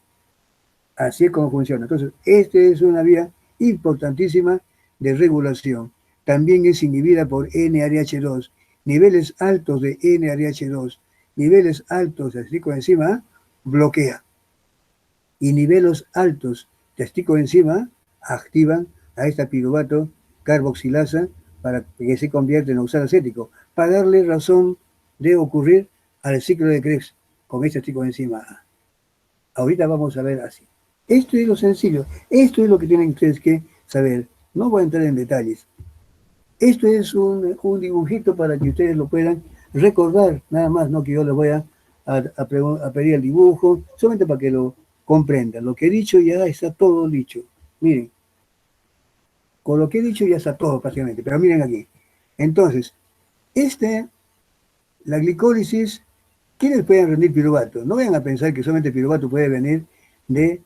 Así es como funciona. Entonces, esta es una vía importantísima de regulación. También es inhibida por NRH2. Niveles altos de NRH2, niveles altos de acetilcoenzima A, bloquea. Y niveles altos de acetilcoenzima A activan a esta piruvato carboxilasa para que se convierta en oxalacético, para darle razón de ocurrir al ciclo de Krebs con este acetilcoenzima A. Ahorita vamos a ver así. Esto es lo sencillo, esto es lo que tienen ustedes que saber. No voy a entrar en detalles. Esto es un dibujito para que ustedes lo puedan recordar, nada más, no que yo les voy a pedir el dibujo, solamente para que lo comprendan. Lo que he dicho ya está todo dicho. Miren, con lo que he dicho ya está todo prácticamente, pero miren aquí. Entonces, la glicólisis, ¿quiénes pueden rendir piruvato? No vayan a pensar que solamente piruvato puede venir de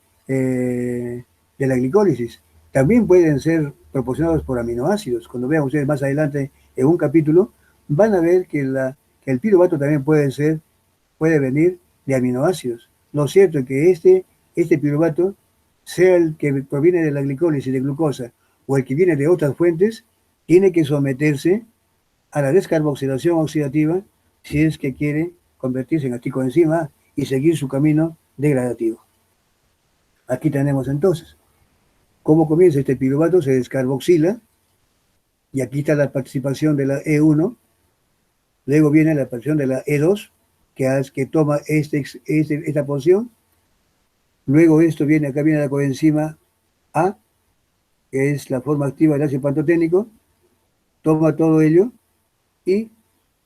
la glicólisis. También pueden ser proporcionados por aminoácidos. Cuando vean ustedes más adelante en un capítulo, van a ver que el piruvato también puede venir de aminoácidos. Lo cierto es que este piruvato, sea el que proviene de la glicólisis de glucosa o el que viene de otras fuentes, tiene que someterse a la descarboxilación oxidativa si es que quiere convertirse en acetilcoenzima y seguir su camino degradativo. Aquí tenemos entonces cómo comienza este piruvato, se descarboxila, y aquí está la participación de la E1, luego viene la participación de la E2, que toma esta porción, luego acá viene la coenzima A, que es la forma activa del ácido pantoténico, toma todo ello y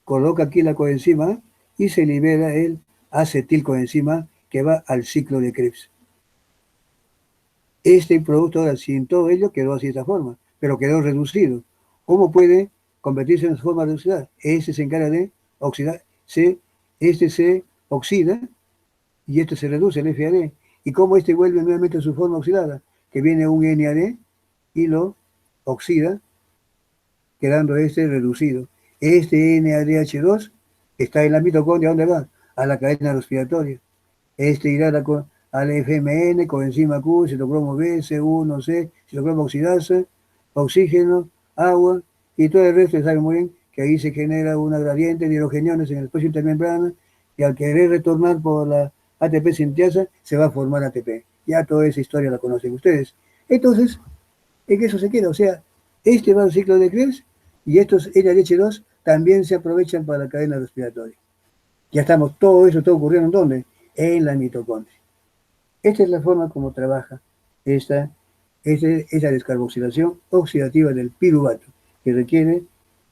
coloca aquí la coenzima A y se libera el acetilcoenzima A que va al ciclo de Krebs. Este producto ahora, sin todo ello, quedó así de esta forma, pero quedó reducido. ¿Cómo puede convertirse en su forma reducida? Este se encarga de oxidar, este se oxida y este se reduce, el FAD. ¿Y cómo este vuelve nuevamente a su forma oxidada? Que viene un NAD y lo oxida, quedando este reducido. Este NADH2 está en la mitocondria, ¿a dónde va? A la cadena respiratoria. Este irá al FMN, coenzima Q, citocromo B, C1, C, citocromo oxidasa, oxígeno, agua, y todo el resto, saben muy bien que ahí se genera una gradiente de hidrogeniones en el espacio intermembrana, y al querer retornar por la ATP sintiasa, se va a formar ATP. Ya toda esa historia la conocen ustedes. Entonces, en eso se queda, o sea, este va al ciclo de Krebs, y estos NH2 también se aprovechan para la cadena respiratoria. Ya estamos, todo eso está ocurriendo ¿en dónde? En la mitocondria. Esta es la forma como trabaja esta descarboxilación oxidativa del piruvato, que requiere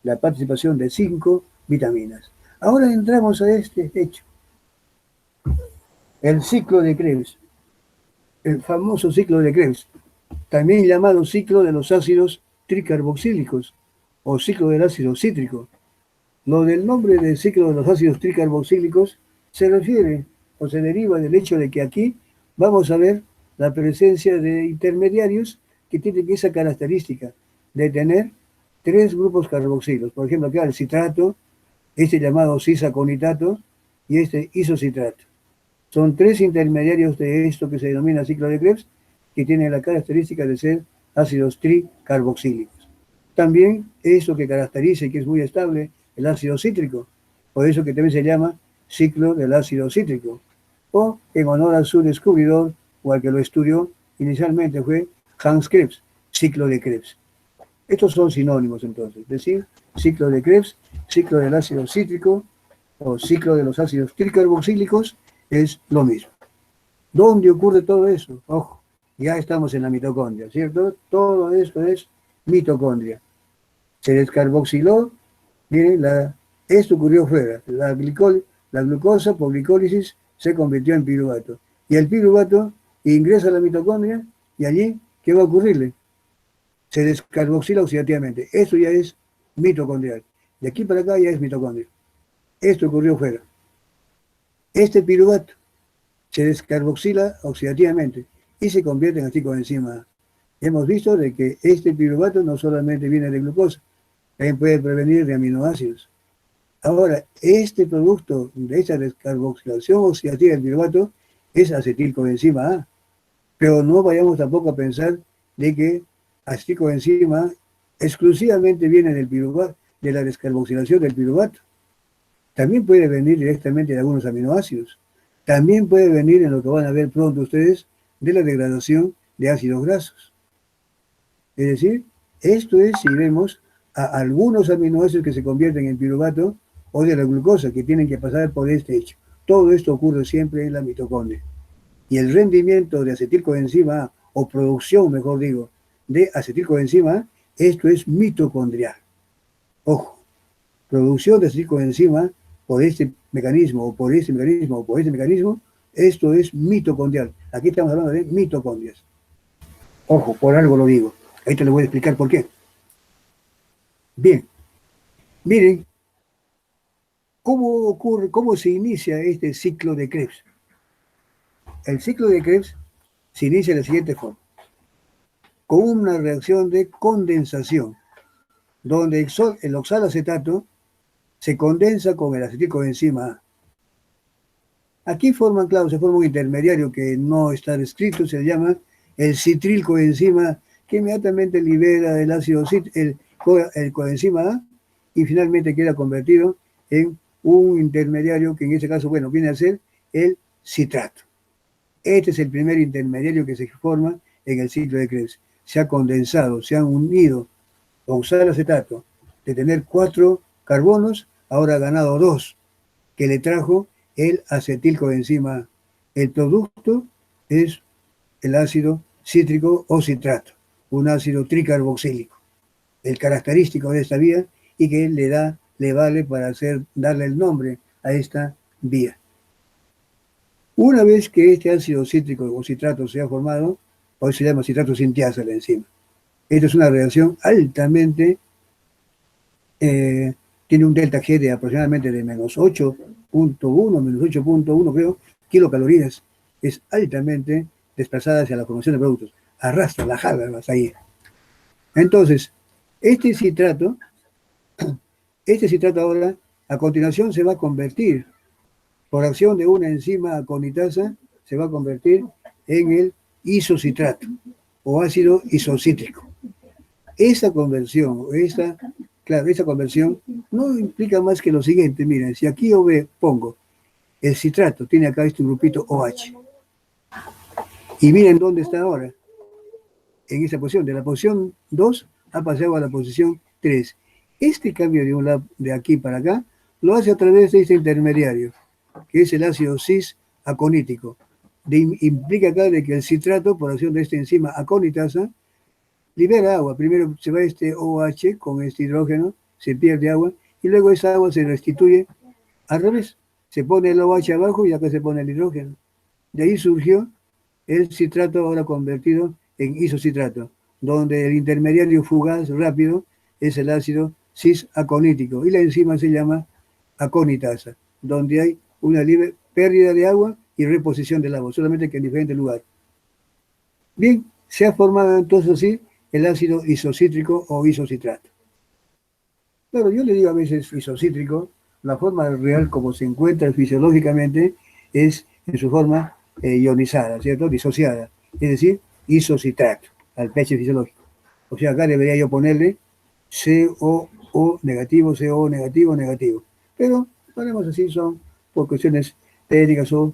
la participación de 5 vitaminas. Ahora entramos a este hecho. El ciclo de Krebs, el famoso ciclo de Krebs, también llamado ciclo de los ácidos tricarboxílicos o ciclo del ácido cítrico. Lo del nombre del ciclo de los ácidos tricarboxílicos se refiere o se deriva del hecho de que aquí vamos a ver la presencia de intermediarios que tienen esa característica de tener 3 grupos carboxilos. Por ejemplo, acá el citrato, este llamado cisaconitato y este isocitrato. Son 3 intermediarios de esto que se denomina ciclo de Krebs que tienen la característica de ser ácidos tricarboxílicos. También eso que caracteriza y que es muy estable el ácido cítrico, por eso que también se llama ciclo del ácido cítrico, o en honor a su descubridor o al que lo estudió inicialmente fue Hans Krebs, ciclo de Krebs. Estos son sinónimos entonces, es decir, ciclo de Krebs, ciclo del ácido cítrico o ciclo de los ácidos tricarboxílicos es lo mismo. ¿Dónde ocurre todo eso? Ojo, ya estamos en la mitocondria, ¿cierto? Todo esto es mitocondria. Se descarboxiló, miren, esto ocurrió fuera. La glucosa por glicólisis se convirtió en piruvato. Y el piruvato ingresa a la mitocondria y allí, ¿qué va a ocurrirle? Se descarboxila oxidativamente. Eso ya es mitocondrial. De aquí para acá ya es mitocondria. Esto ocurrió fuera. Este piruvato se descarboxila oxidativamente y se convierte en acetilcoenzima A. Hemos visto de que este piruvato no solamente viene de glucosa, también puede prevenir de aminoácidos. Ahora, este producto de esta descarboxilación oxidativa del piruvato es acetilcoenzima A, pero no vayamos tampoco a pensar de que acetilcoenzima A exclusivamente viene del piruvato, de la descarboxilación del piruvato. También puede venir directamente de algunos aminoácidos. También puede venir en lo que van a ver pronto ustedes de la degradación de ácidos grasos. Es decir, esto es si vemos a algunos aminoácidos que se convierten en piruvato o de la glucosa que tienen que pasar por este hecho. Todo esto ocurre siempre en la mitocondria. Y el rendimiento de acetilcoenzima A, o producción, mejor digo, de acetilcoenzima A, esto es mitocondrial. Ojo, producción de acetilcoenzima A por este mecanismo, o por este mecanismo, o por este mecanismo, esto es mitocondrial. Aquí estamos hablando de mitocondrias. Ojo, por algo lo digo. Ahorita les voy a explicar por qué. Bien, miren, ¿cómo ocurre, cómo se inicia este ciclo de Krebs? El ciclo de Krebs se inicia de la siguiente forma, con una reacción de condensación, donde el oxalacetato se condensa con el acetilcoenzima A. Aquí forman, claro, se forma un intermediario que no está descrito, se llama el citrilcoenzima, que inmediatamente libera el ácido el coenzima A y finalmente queda convertido en un intermediario que en este caso, bueno, viene a ser el citrato. Este es el primer intermediario que se forma en el ciclo de Krebs. Se ha condensado, se han unido oxalacetato de tener 4 carbonos, ahora ha ganado 2, que le trajo el acetilcoenzima A. El producto es el ácido cítrico o citrato, un ácido tricarboxílico, el característico de esta vía y que le da le vale para darle el nombre a esta vía. Una vez que este ácido cítrico o citrato se ha formado, hoy se llama citrato sintiasa la enzima. Esta es una reacción altamente, tiene un delta G de aproximadamente de menos 8.1, menos 8.1 creo, kilocalorías. Es altamente desplazada hacia la formación de productos. Arrastra, la jala hasta ahí. Entonces, este citrato ahora, a continuación, se va a convertir, por acción de una enzima aconitasa, se va a convertir en el isocitrato o ácido isocítrico. Esa conversión, esa conversión no implica más que lo siguiente. Miren, si aquí yo pongo el citrato, tiene acá este grupito OH. Y miren dónde está ahora. En esa posición. De la posición 2 ha pasado a la posición 3. Este cambio de un lado de aquí para acá lo hace a través de este intermediario, que es el ácido cis aconítico. Implica acá de que el citrato, por acción de esta enzima aconitasa, libera agua. Primero se va este OH con este hidrógeno, se pierde agua, y luego esa agua se restituye al revés. Se pone el OH abajo y acá se pone el hidrógeno. De ahí surgió el citrato ahora convertido en isocitrato, donde el intermediario fugaz rápido es el ácido cis-aconítico y la enzima se llama aconitasa, donde hay una libre pérdida de agua y reposición del agua, solamente que en diferente lugar. Bien, se ha formado entonces así el ácido isocítrico o isocitrato. Claro, yo le digo a veces isocítrico, la forma real como se encuentra fisiológicamente es en su forma ionizada, ¿cierto? Disociada, es decir, isocitrato, al pH fisiológico. O sea, acá debería yo ponerle CO negativo, CO negativo, negativo. Pero ponemos así, son por cuestiones técnicas o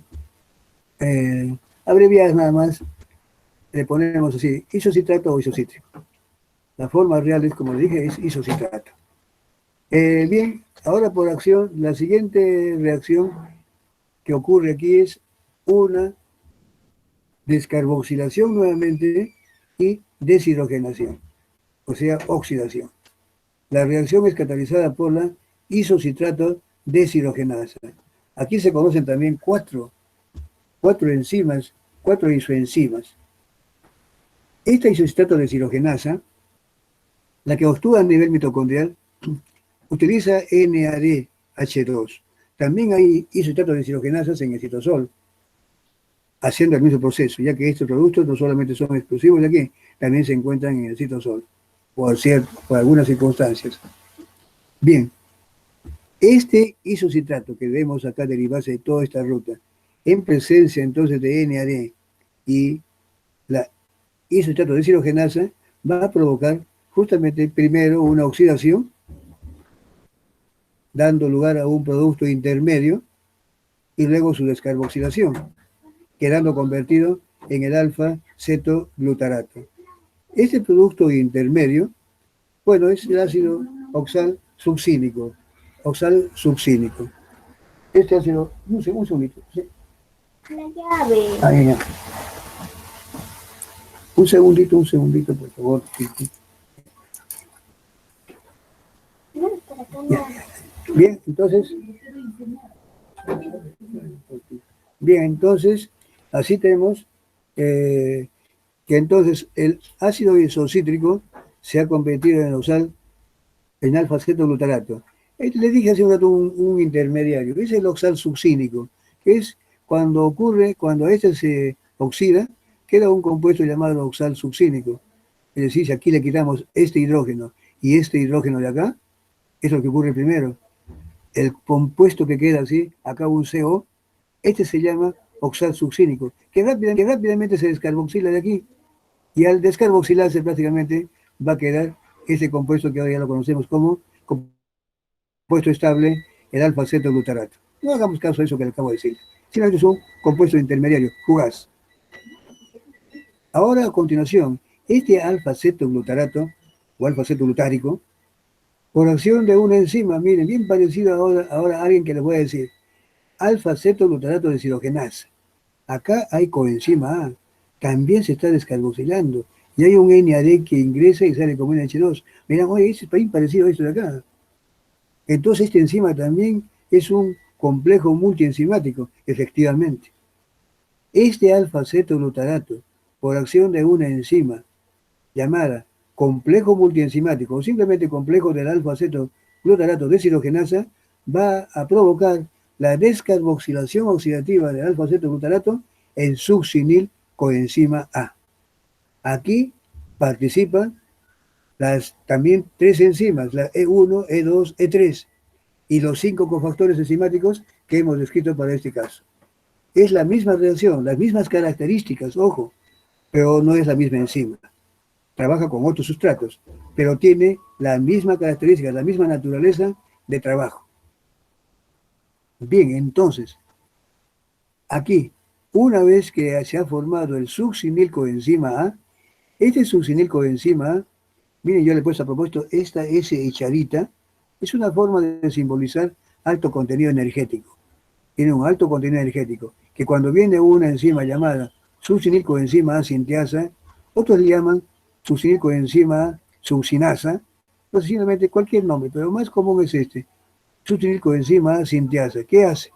abreviadas nada más, le ponemos así, isocitrato o isocítrico. La forma real es, como le dije, es isocitrato. Bien, ahora por acción, la siguiente reacción que ocurre aquí es una descarboxilación nuevamente y deshidrogenación, o sea, oxidación. La reacción es catalizada por la isocitrato deshidrogenasa. Aquí se conocen también cuatro enzimas, cuatro isoenzimas. Esta isocitrato deshidrogenasa, la que actúa a nivel mitocondrial, utiliza NADH2. También hay isocitrato deshidrogenasas en el citosol, haciendo el mismo proceso, ya que estos productos no solamente son exclusivos de aquí, también se encuentran en el citosol, por algunas circunstancias. Bien, este isocitrato que vemos acá derivarse de toda esta ruta, en presencia entonces de NAD y la isocitrato deshidrogenasa, va a provocar justamente primero una oxidación, dando lugar a un producto intermedio, y luego su descarboxilación, quedando convertido en el alfa-cetoglutarato. Este producto intermedio, bueno, es el ácido oxal succínico. Oxal succínico. Este ácido, un segundito. ¿Sí? La llave. Ahí ya. Un segundito, por favor. Bien, entonces, así tenemos que entonces el ácido isocítrico se ha convertido en oxal, en alfa-cetoglutarato. Le dije hace un rato un intermediario, es el oxal succínico, que es cuando este se oxida, queda un compuesto llamado oxal succínico. Es decir, si aquí le quitamos este hidrógeno y este hidrógeno de acá, es lo que ocurre primero. El compuesto que queda así, acá un CO, este se llama oxal succínico, que rápidamente se descarboxila de aquí, y al descarboxilarse prácticamente va a quedar ese compuesto que ahora ya lo conocemos como compuesto estable, el alfa-cetoglutarato. No hagamos caso a eso que le acabo de decir, sino que es un compuesto intermediario, fugaz. Ahora, a continuación, este alfa-cetoglutarato o alfa-cetoglutárico, por acción de una enzima, miren, bien parecido ahora a alguien que les voy a decir, alfa-cetoglutarato deshidrogenasa. Acá hay coenzima A, también se está descarboxilando, y hay un NAD que ingresa y sale como NH2. Mirá, oye, es bien parecido a esto de acá. Entonces esta enzima también es un complejo multienzimático, efectivamente. Este alfa-cetoglutarato, por acción de una enzima llamada complejo multienzimático o simplemente complejo del alfa-cetoglutarato deshidrogenasa, va a provocar la descarboxilación oxidativa del alfa-cetoglutarato en succinil coenzima A. Aquí participan también tres enzimas, la E1, E2, E3, y los 5 cofactores enzimáticos que hemos descrito para este caso. Es la misma reacción, las mismas características, ojo, pero no es la misma enzima. Trabaja con otros sustratos, pero tiene la misma característica, la misma naturaleza de trabajo. Bien, entonces, aquí, una vez que se ha formado el succinil coenzima A, este succinil coenzima A, miren, yo le he puesto a propósito esta S echadita, es una forma de simbolizar alto contenido energético. Tiene un alto contenido energético, que cuando viene una enzima llamada succinil coenzima A sintiasa, otros le llaman succinil coenzima A succinasa, posiblemente cualquier nombre, pero más común es este, succinil coenzima A sintiasa. ¿Qué hace?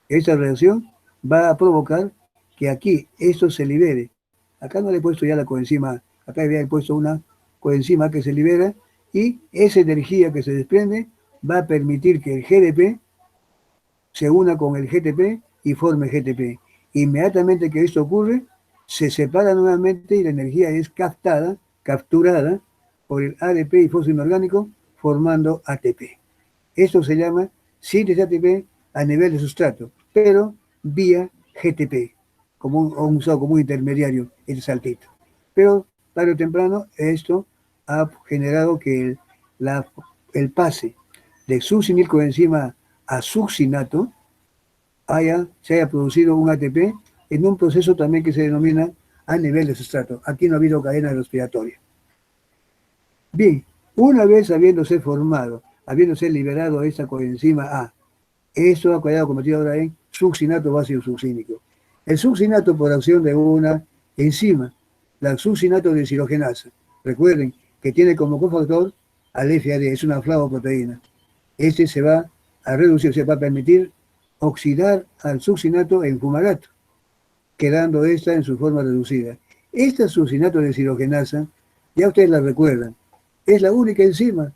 Esta reacción va a provocar que aquí esto se libere. Acá no le he puesto ya la coenzima A, acá había puesto una coenzima que se libera y esa energía que se desprende va a permitir que el GDP se una con el GTP y forme GTP. Inmediatamente que esto ocurre, se separa nuevamente y la energía es capturada por el ADP y fósforo inorgánico formando ATP. Esto se llama síntesis de ATP a nivel de sustrato, pero vía GTP, usado como un intermediario, el saltito. Pero tarde o temprano esto ha generado que el pase de succinil coenzima a succinato se haya producido un ATP en un proceso también que se denomina a nivel de sustrato. Aquí no ha habido cadena respiratoria. Bien, una vez habiéndose formado, habiéndose liberado esta coenzima A, esto ha quedado convertido ahora en succinato básico succínico. El succinato por acción de una enzima, la succinato deshidrogenasa. Recuerden que tiene como cofactor al FAD, es una flavoproteína. Este se va a reducir, se va a permitir oxidar al succinato en fumarato, quedando esta en su forma reducida. Esta succinato deshidrogenasa, ya ustedes la recuerdan, es la única enzima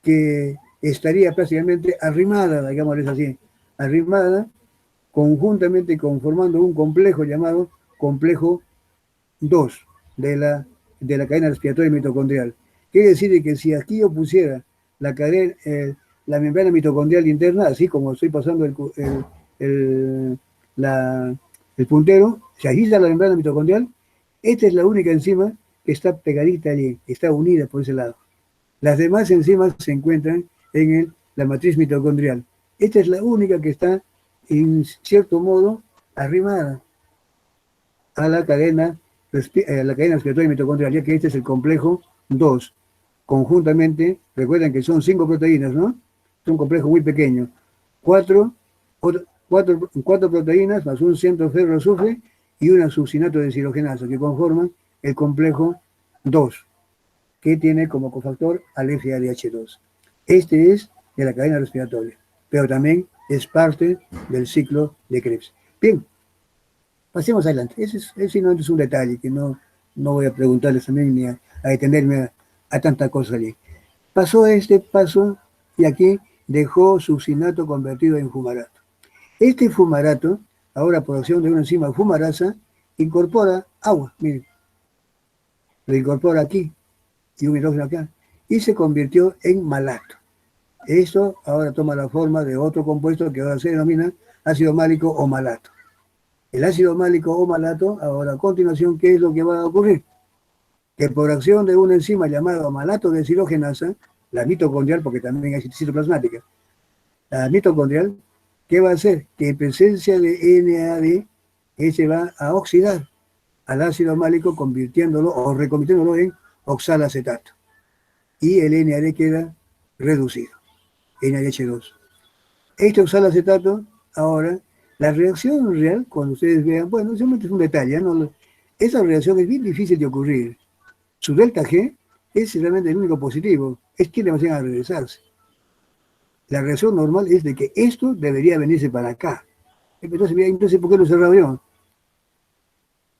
que estaría prácticamente arrimada, digámosles así, arrimada conjuntamente conformando un complejo llamado complejo 2 de la cadena respiratoria mitocondrial. Quiere decir que si aquí yo pusiera la membrana mitocondrial interna, así como estoy pasando el puntero, se agita la membrana mitocondrial, esta es la única enzima que está pegadita allí, que está unida por ese lado. Las demás enzimas se encuentran en la matriz mitocondrial. Esta es la única que está, en cierto modo, arrimada a la cadena respiratoria mitocondrial, ya que este es el complejo 2. Conjuntamente, recuerden que son 5 proteínas, ¿no? Es un complejo muy pequeño. 4 proteínas más un centro ferroazufre y una succinato deshidrogenasa que conforman el complejo 2, que tiene como cofactor al FADH2. Este es de la cadena respiratoria, pero también es parte del ciclo de Krebs. Bien, pasemos adelante. Ese es un detalle que no voy a preguntarles también ni a detenerme a tanta cosa allí. Pasó este paso y aquí dejó succinato convertido en fumarato. Este fumarato, ahora por acción de una enzima fumarasa, incorpora agua, miren, lo incorpora aquí y un hidrógeno acá, y se convirtió en malato. Esto ahora toma la forma de otro compuesto que ahora se denomina ácido málico o malato. El ácido málico o malato, ahora a continuación, ¿qué es lo que va a ocurrir? Que por acción de una enzima llamada malato deshidrogenasa, la mitocondrial, porque también hay citoplasmática, la mitocondrial, ¿qué va a hacer? Que en presencia de NAD, ese va a oxidar al ácido málico, convirtiéndolo o reconvirtiéndolo en oxalacetato. Y el NAD queda reducido, NADH2. Este oxalacetato, ahora, la reacción real, cuando ustedes vean, bueno, solamente es un detalle, ¿no? Esa reacción es bien difícil de ocurrir. Su delta G es realmente el único positivo, es que le van a regresarse. La reacción normal es de que esto debería venirse para acá. Entonces ¿por qué no cerraba yo?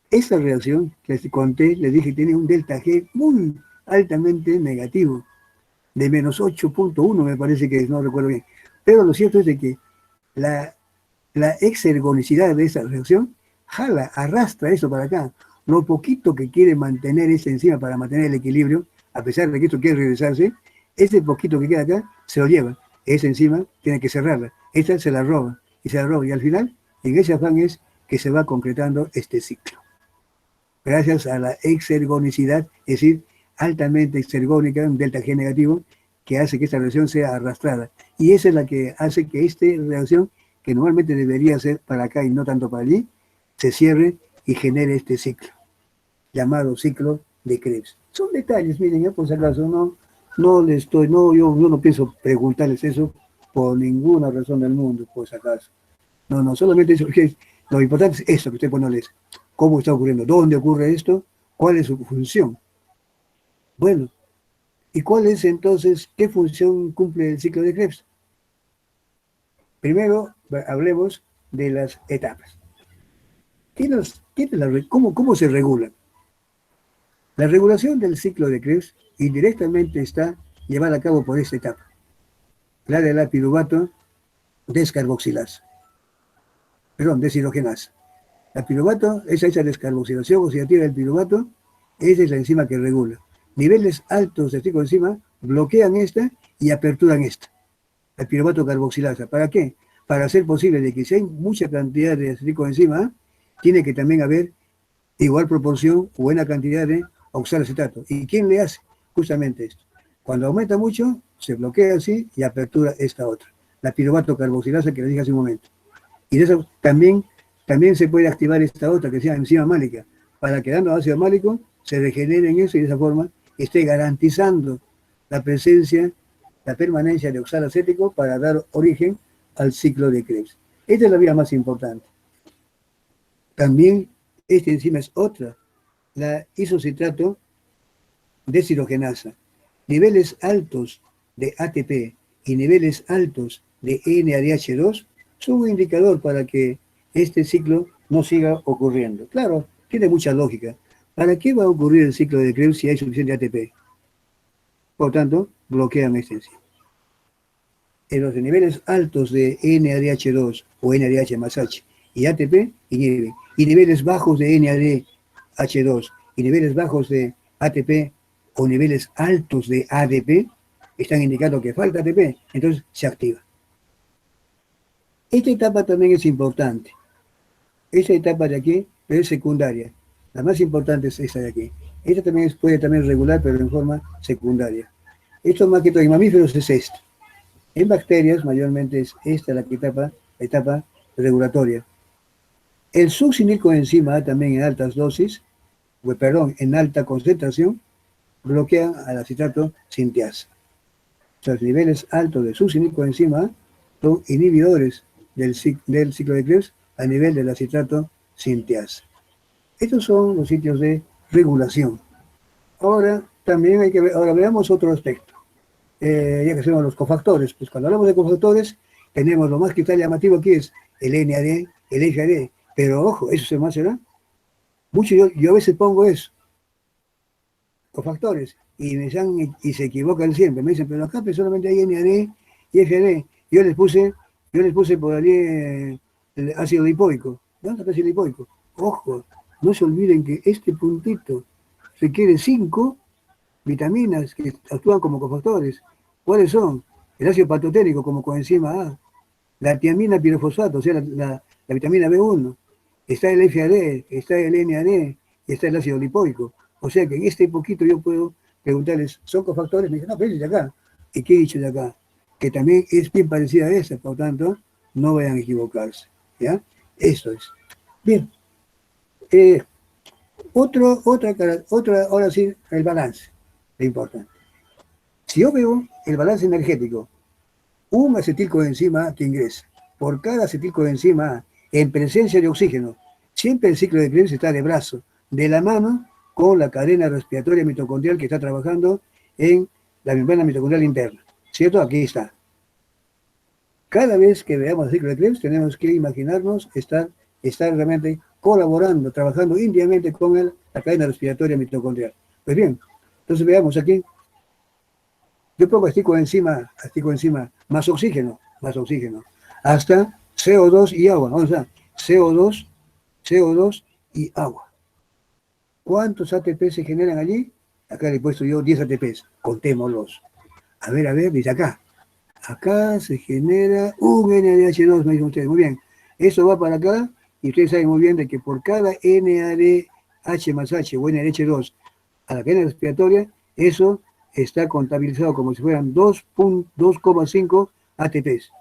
Esta reacción que les conté, les dije, tiene un delta G muy altamente negativo, de menos 8,1 me parece que es, no recuerdo bien. Pero lo cierto es de que la, la exergonicidad de esa reacción jala, arrastra eso para acá. Lo poquito que quiere mantener esta enzima para mantener el equilibrio, a pesar de que esto quiere regresarse, ese poquito que queda acá se lo lleva. Esa enzima tiene que cerrarla. Esta se la roba y se la roba. Y al final, en ese afán es que se va concretando este ciclo. Gracias a la exergonicidad, es decir, altamente exergónica, un delta G negativo, que hace que esta reacción sea arrastrada. Y esa es la que hace que esta reacción, que normalmente debería ser para acá y no tanto para allí, se cierre y genere este ciclo, llamado ciclo de Krebs. Son detalles, miren, por si acaso, yo no pienso preguntarles eso por ninguna razón del mundo, por si acaso. No, solamente eso, que lo importante es eso que usted ponerles. ¿Cómo está ocurriendo? ¿Dónde ocurre esto? ¿Cuál es su función? Bueno, ¿y cuál es entonces, qué función cumple el ciclo de Krebs? Primero, hablemos de las etapas. ¿Cómo se regula? La regulación del ciclo de Krebs indirectamente está llevada a cabo por esta etapa, la de la piruvato descarboxilasa. Perdón, deshidrogenasa. La piruvato, esa descarboxilación oxidativa del piruvato, esa es la enzima que regula. Niveles altos de cicloenzima bloquean esta y aperturan esta, la piruvato carboxilasa. ¿Para qué? Para hacer posible de que si hay mucha cantidad de cicloenzima, tiene que también haber igual proporción o buena cantidad de oxalacetato. ¿Y quién le hace? Justamente esto. Cuando aumenta mucho, se bloquea así y apertura esta otra, la piruvato carboxilasa que le dije hace un momento. Y de eso también se puede activar esta otra que se llama enzima málica, para que dando ácido málico se regenere en eso y de esa forma esté garantizando la presencia, la permanencia de oxalacético para dar origen al ciclo de Krebs. Esta es la vía más importante. También esta enzima es otra, la isocitrato deshidrogenasa. Niveles altos de ATP y niveles altos de NADH2 son un indicador para que este ciclo no siga ocurriendo. Claro, tiene mucha lógica. ¿Para qué va a ocurrir el ciclo de Krebs si hay suficiente ATP? Por tanto, bloquean esta enzima. En los niveles altos de NADH2 o NADH más H y ATP inhiben. Y niveles bajos de NADH2 y niveles bajos de ATP o niveles altos de ADP están indicando que falta ATP, entonces se activa. Esta etapa también es importante. Esta etapa de aquí es secundaria. La más importante es esta de aquí. Esta también puede también regular, pero en forma secundaria. Esto más que todo en mamíferos es esto. En bacterias mayormente es esta la etapa regulatoria. El succinilcoenzima también en altas dosis, en alta concentración, bloquean al acetato sinteasa. Los niveles altos de succinilcoenzima son inhibidores del ciclo de Krebs a nivel del acetato sinteasa. Estos son los sitios de regulación. Ahora también ahora veamos otro aspecto. Ya que somos los cofactores, pues cuando hablamos de cofactores, tenemos lo más que está llamativo aquí es el NAD, el FAD, pero ojo, eso se me hace, mucho yo a veces pongo eso, cofactores, y se equivocan siempre, me dicen, pero acá pues solamente hay NAD y FAD, yo les puse por allí el ácido lipoico. ¿Dónde está el ácido lipoico? Ojo, no se olviden que este puntito requiere 5 vitaminas que actúan como cofactores. ¿Cuáles son? El ácido patoténico como coenzima A, la tiamina pirofosfato, o sea, la vitamina B1, está el FAD, está el NAD y está el ácido lipoico. O sea que en este poquito yo puedo preguntarles, ¿son cofactores? Me dicen, no, pero es de acá. ¿Y qué he dicho de acá? Que también es bien parecida a esta, por tanto, no vayan a equivocarse. ¿Ya? Eso es. Bien. Ahora sí, el balance, lo importante. Si yo veo el balance energético, un acetilcoenzima que ingresa por cada acetilcoenzima en presencia de oxígeno, siempre el ciclo de Krebs está de brazo, de la mano con la cadena respiratoria mitocondrial que está trabajando en la membrana mitocondrial interna. ¿Cierto? Aquí está. Cada vez que veamos el ciclo de Krebs, tenemos que imaginarnos estar realmente colaborando, trabajando íntimamente con la cadena respiratoria mitocondrial. Pues bien, entonces veamos aquí. Yo pongo encima más oxígeno, hasta CO2 y agua. Vamos a CO2 y agua. ¿Cuántos ATP se generan allí? Acá le he puesto yo 10 ATPs. Contémoslos. A ver, dice acá. Acá se genera un NADH2, me dicen ustedes. Muy bien. Eso va para acá y ustedes saben muy bien de que por cada NADH más H o NADH2 a la cadena respiratoria, eso está contabilizado como si fueran 2,5 ATPs.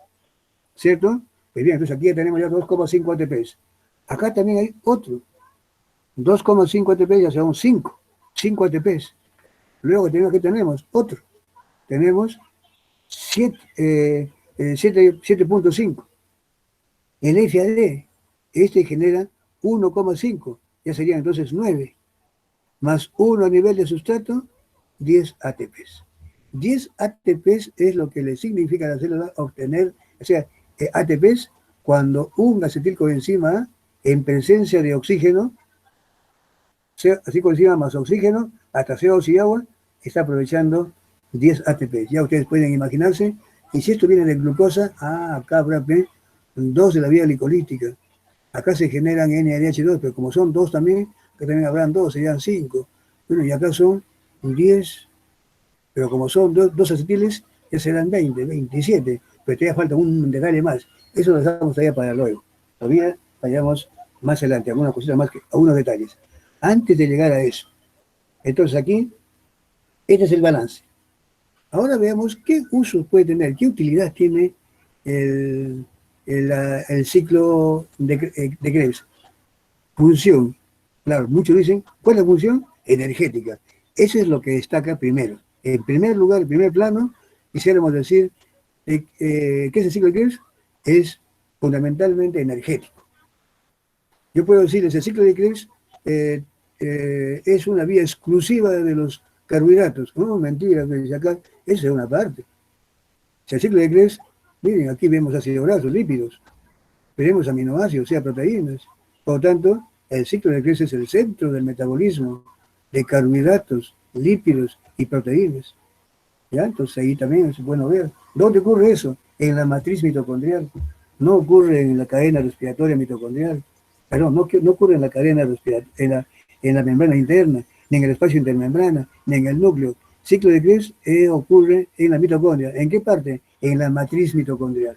¿Cierto? Pues bien, entonces aquí ya tenemos ya 2,5 ATPs. Acá también hay otro. 2,5 ATPs ya son 5 ATPs. Luego ¿qué tenemos? Otro. Tenemos 7,5. El FAD, este genera 1,5. Ya serían entonces 9. Más 1 a nivel de sustrato, 10 ATPs. 10 ATPs es lo que le significa a la célula obtener, o sea, ATPs cuando un acetilcoenzima A en presencia de oxígeno, acetilcoenzima más oxígeno, hasta CO2 y agua, está aprovechando 10 ATPs. Ya ustedes pueden imaginarse, y si esto viene de glucosa, acá habrá 2 de la vía glicolítica. Acá se generan NADH2, pero como son 2 también, acá también habrán 2, serían 5. Bueno, y acá son 10, pero como son 2 acetiles, ya serán 20, 27. Pero todavía falta un detalle más. Eso lo dejamos todavía para luego. Todavía vayamos más adelante, algunas cositas más, algunos detalles. Antes de llegar a eso. Entonces aquí, este es el balance. Ahora veamos qué uso puede tener, qué utilidad tiene el ciclo de Krebs. Función. Claro, muchos dicen, ¿cuál es la función? Energética. Eso es lo que destaca primero. En primer lugar, en primer plano, quisiéramos decir, ¿qué es el ciclo de Krebs? Es fundamentalmente energético. Yo puedo decirles, el ciclo de Krebs es una vía exclusiva de los carbohidratos. No, mentira, acá, esa es una parte. Si el ciclo de Krebs, miren, aquí vemos ácidos grasos, lípidos, veremos aminoácidos, o sea, proteínas. Por lo tanto, el ciclo de Krebs es el centro del metabolismo de carbohidratos, lípidos y proteínas. ¿Ya? Entonces ahí también es bueno ver. ¿Dónde ocurre eso? En la matriz mitocondrial. No ocurre en la cadena respiratoria mitocondrial. Perdón, no ocurre en la cadena respiratoria, en la membrana interna, ni en el espacio intermembrana, ni en el núcleo. Ciclo de Krebs ocurre en la mitocondria. ¿En qué parte? En la matriz mitocondrial.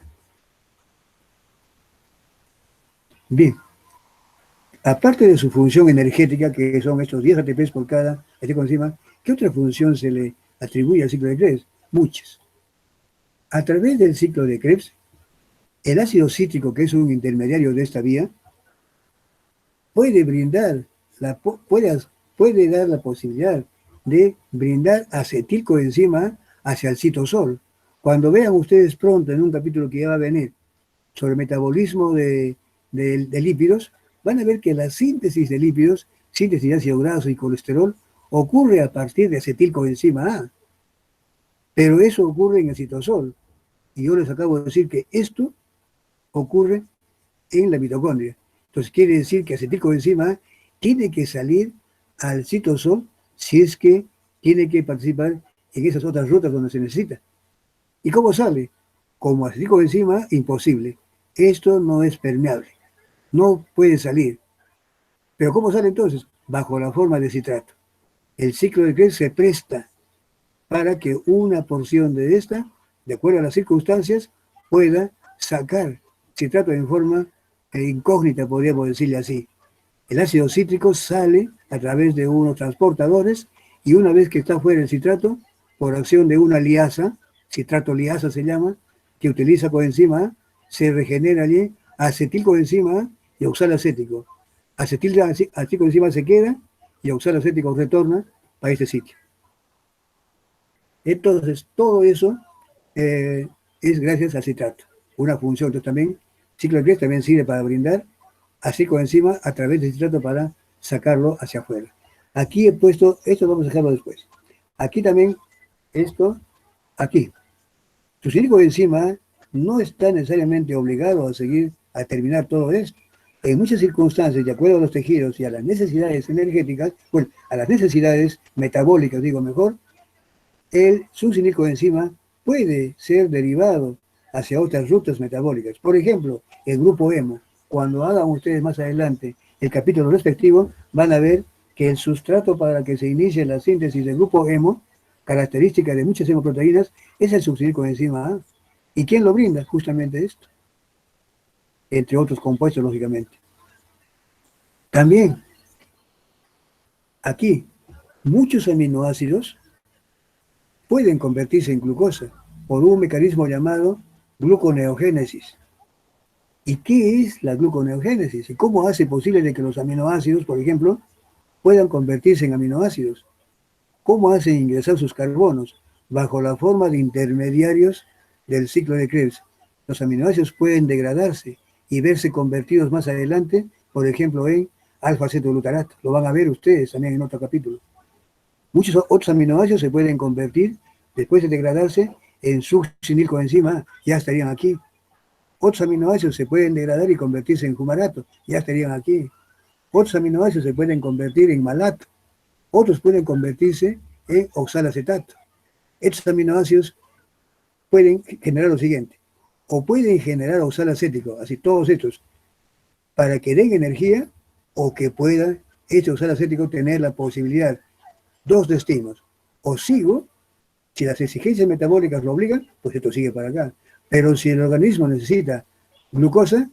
Bien. Aparte de su función energética, que son estos 10 ATPs por cada acetilcoenzima, ¿qué otra función se le atribuye al ciclo de Krebs? Muchas. A través del ciclo de Krebs, el ácido cítrico, que es un intermediario de esta vía, puede dar la posibilidad de brindar acetilcoenzima hacia el citosol. Cuando vean ustedes pronto en un capítulo que ya va a venir sobre metabolismo de lípidos, van a ver que la síntesis de lípidos, síntesis de ácido graso y colesterol, ocurre a partir de acetilcoenzima A. Pero eso ocurre en el citosol. Y yo les acabo de decir que esto ocurre en la mitocondria. Entonces quiere decir que acetilcoenzima A tiene que salir al citosol si es que tiene que participar en esas otras rutas donde se necesita. ¿Y cómo sale? Como acetilcoenzima A, imposible. Esto no es permeable. No puede salir. ¿Pero cómo sale entonces? Bajo la forma de citrato. El ciclo de Krebs se presta para que una porción de esta, de acuerdo a las circunstancias, pueda sacar citrato en forma incógnita, podríamos decirle así. El ácido cítrico sale a través de unos transportadores y una vez que está fuera el citrato, por acción de una liasa, citrato liasa se llama, que utiliza coenzima A, se regenera allí acetilcoenzima A y oxalacético. Acetilcoenzima se queda y oxalacético retorna a este sitio. Entonces, todo eso es gracias al citrato. Una función, entonces también, ciclo de Krebs también sirve para brindar acetilcoenzima a través del citrato para sacarlo hacia afuera. Aquí he puesto, esto vamos a dejarlo después. Aquí también, esto, aquí. Tu acetilcoenzima no está necesariamente obligado a seguir, a terminar todo esto. En muchas circunstancias, de acuerdo a los tejidos y a las necesidades energéticas, bueno, a las necesidades metabólicas, digo mejor, el succinilcoenzima puede ser derivado hacia otras rutas metabólicas. Por ejemplo, el grupo hemo. Cuando hagan ustedes más adelante el capítulo respectivo, van a ver que el sustrato para que se inicie la síntesis del grupo hemo, característica de muchas hemoproteínas, es el succinilcoenzima A. ¿Y quién lo brinda? Justamente esto. Entre otros compuestos, lógicamente. También, aquí, muchos aminoácidos pueden convertirse en glucosa por un mecanismo llamado gluconeogénesis. ¿Y qué es la gluconeogénesis? ¿Y cómo hace posible de que los aminoácidos, por ejemplo, puedan convertirse en aminoácidos? ¿Cómo hacen ingresar sus carbonos? Bajo la forma de intermediarios del ciclo de Krebs. Los aminoácidos pueden degradarse y verse convertidos más adelante, por ejemplo, en alfa-cetoglutarato. Lo van a ver ustedes también en otro capítulo. Muchos otros aminoácidos se pueden convertir, después de degradarse, en succinilcoenzima, ya estarían aquí. Otros aminoácidos se pueden degradar y convertirse en fumarato, ya estarían aquí. Otros aminoácidos se pueden convertir en malato, otros pueden convertirse en oxalacetato. Estos aminoácidos pueden generar lo siguiente, o pueden generar oxalacético, así todos estos, para que den energía, o que pueda este oxalacético tener la posibilidad, dos destinos, o sigo, si las exigencias metabólicas lo obligan, pues esto sigue para acá. Pero si el organismo necesita glucosa,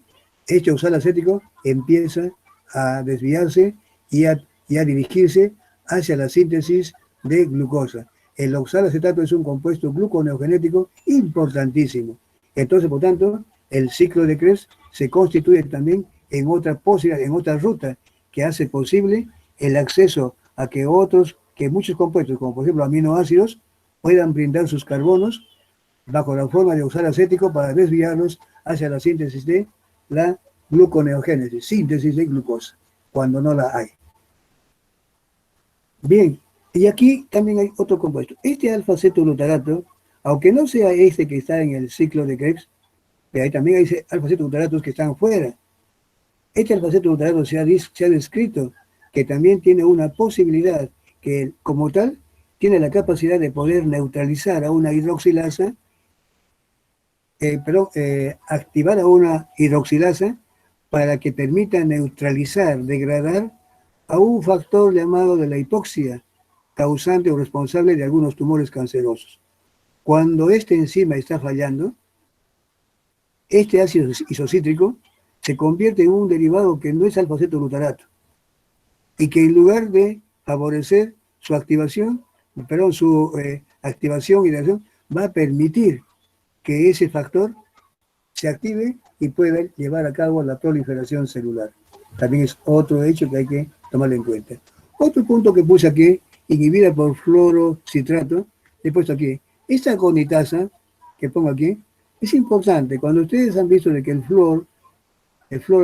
este oxalacético empieza a desviarse y a dirigirse hacia la síntesis de glucosa. El oxalacetato es un compuesto gluconeogenético importantísimo. Entonces, por tanto, el ciclo de Krebs se constituye también en otra posibilidad, en otra ruta que hace posible el acceso a que muchos compuestos, como por ejemplo aminoácidos, puedan brindar sus carbonos bajo la forma de oxalacético para desviarlos hacia la síntesis de la gluconeogénesis, síntesis de glucosa, cuando no la hay. Bien, y aquí también hay otro compuesto. Este alfa-cetoglutarato, aunque no sea este que está en el ciclo de Krebs, pero ahí también hay alfa-cetoglutaratos que están fuera. Este alfa-cetoglutarato se ha descrito que también tiene una posibilidad que, como tal, tiene la capacidad de poder neutralizar a una hidroxilasa, activar a una hidroxilasa para que permita neutralizar, degradar a un factor llamado de la hipoxia, causante o responsable de algunos tumores cancerosos. Cuando este enzima está fallando, este ácido isocítrico se convierte en un derivado que no es alfa-cetoglutarato y que en lugar de favorecer su activación, activación y reacción, va a permitir que ese factor se active y pueda llevar a cabo la proliferación celular. También es otro hecho que hay que tomar en cuenta. Otro punto que puse aquí, inhibida por fluorocitrato, he puesto aquí. Esta agonitasa que pongo aquí es importante. Cuando ustedes han visto de que el flúor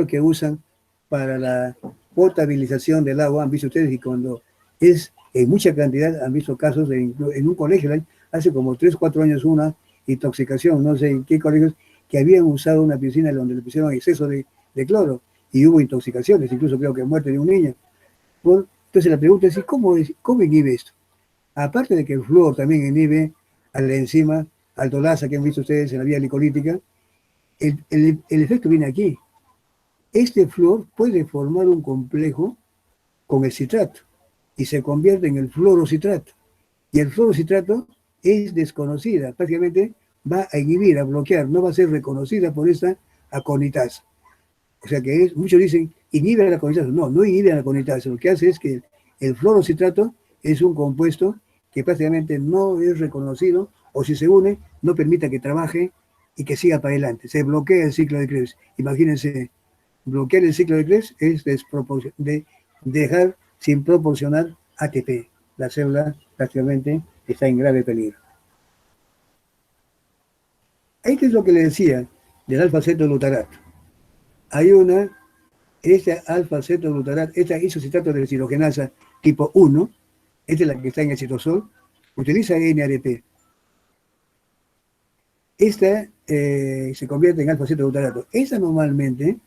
que usan para la potabilización del agua, han visto ustedes que cuando es en mucha cantidad, han visto casos en un colegio, hace como 3 o 4 años, una intoxicación, no sé en qué colegios, que habían usado una piscina donde le pusieron exceso de cloro y hubo intoxicaciones, incluso creo que muerte de un niño. Bueno, entonces la pregunta es, ¿cómo inhibe esto? Aparte de que el flúor también inhibe a la enzima aldolasa que han visto ustedes en la vía glicolítica, el efecto viene aquí. Este flúor puede formar un complejo con el citrato y se convierte en el fluorocitrato. Y el fluorocitrato es desconocida, prácticamente va a inhibir, a bloquear, no va a ser reconocida por esta aconitasa. O sea que muchos dicen, inhibe la aconitasa. No, no inhibe la aconitasa. Lo que hace es que el fluorocitrato es un compuesto que prácticamente no es reconocido, o si se une, no permita que trabaje y que siga para adelante. Se bloquea el ciclo de Krebs. Imagínense, bloquear el ciclo de Krebs es dejar sin proporcionar ATP. La célula prácticamente está en grave peligro. Esto es lo que le decía del alfa-cetoglutarato. Hay este alfa-cetoglutarato, esta isocitrato de deshidrogenasa tipo 1, esta es la que está en el citosol, utiliza NADP. Esta se convierte en alfa-cetoglutarato. Esa normalmente,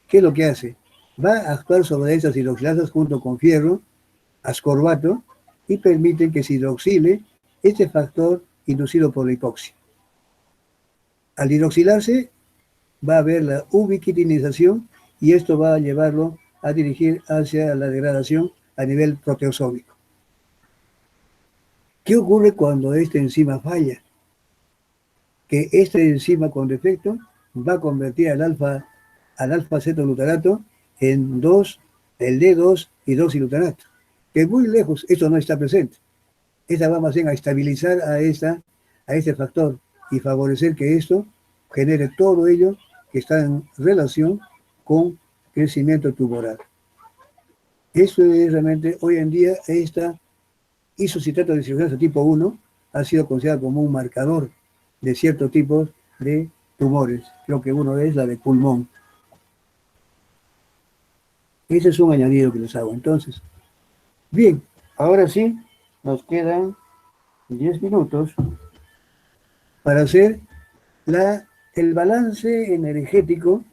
¿qué es lo que hace? Va a actuar sobre esas hidroxilasas junto con fierro, ascorbato, y permite que se hidroxile este factor inducido por la hipoxia. Al hidroxilarse, va a haber la ubiquitinización y esto va a llevarlo a dirigir hacia la degradación a nivel proteosómico. ¿Qué ocurre cuando esta enzima falla? Que esta enzima con defecto va a convertir al alfa-cetoglutarato en el D2 hidroxilutarato, que muy lejos esto no está presente. Esta va más bien a estabilizar a este factor y favorecer que esto genere todo ello que está en relación con crecimiento tumoral. Eso es realmente, hoy en día, esta isocitrato de circunstancia tipo 1 ha sido considerado como un marcador de ciertos tipos de tumores. Creo que uno es la de pulmón. Ese es un añadido que les hago. Entonces, bien, ahora sí, nos quedan 10 minutos para hacer el balance energético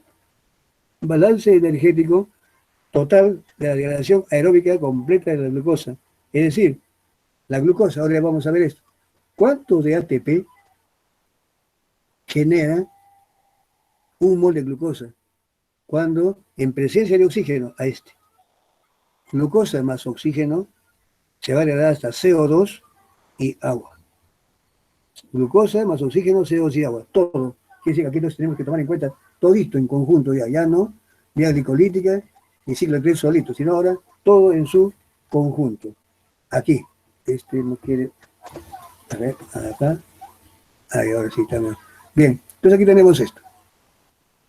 total de la degradación aeróbica completa de la glucosa. Es decir, la glucosa, ahora vamos a ver esto. ¿Cuánto de ATP genera un mol de glucosa? Cuando en presencia de oxígeno a este. Glucosa más oxígeno se va a degradar hasta CO2 y agua. Glucosa más oxígeno, CO2 y agua. Todo. Quiere decir que aquí nos tenemos que tomar en cuenta todito en conjunto ya no vía glicolítica y ciclo 3 solito, sino ahora todo en su conjunto. Aquí. No quiere. A ver, acá. Ahí, ahora sí, también. Bien, entonces aquí tenemos esto.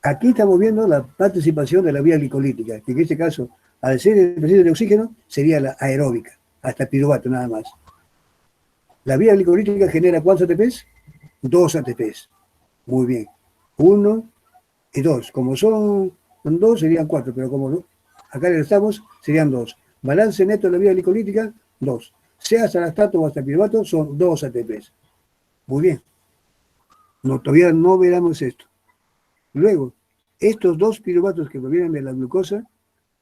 Aquí estamos viendo la participación de la vía glicolítica, que en este caso, al ser el presencia de oxígeno, sería la aeróbica, hasta piruvato nada más. La vía glicolítica genera ¿cuántos ATPs? 2 ATPs. Muy bien. 1 y 2. Como son 2, serían 4, pero como acá le estamos, serían 2. Balance neto de la vía glicolítica, 2. Sea hasta lactato o hasta piruvato, son 2 ATPs. Muy bien. No, todavía no veremos esto. Luego, estos 2 piruvatos que provienen de la glucosa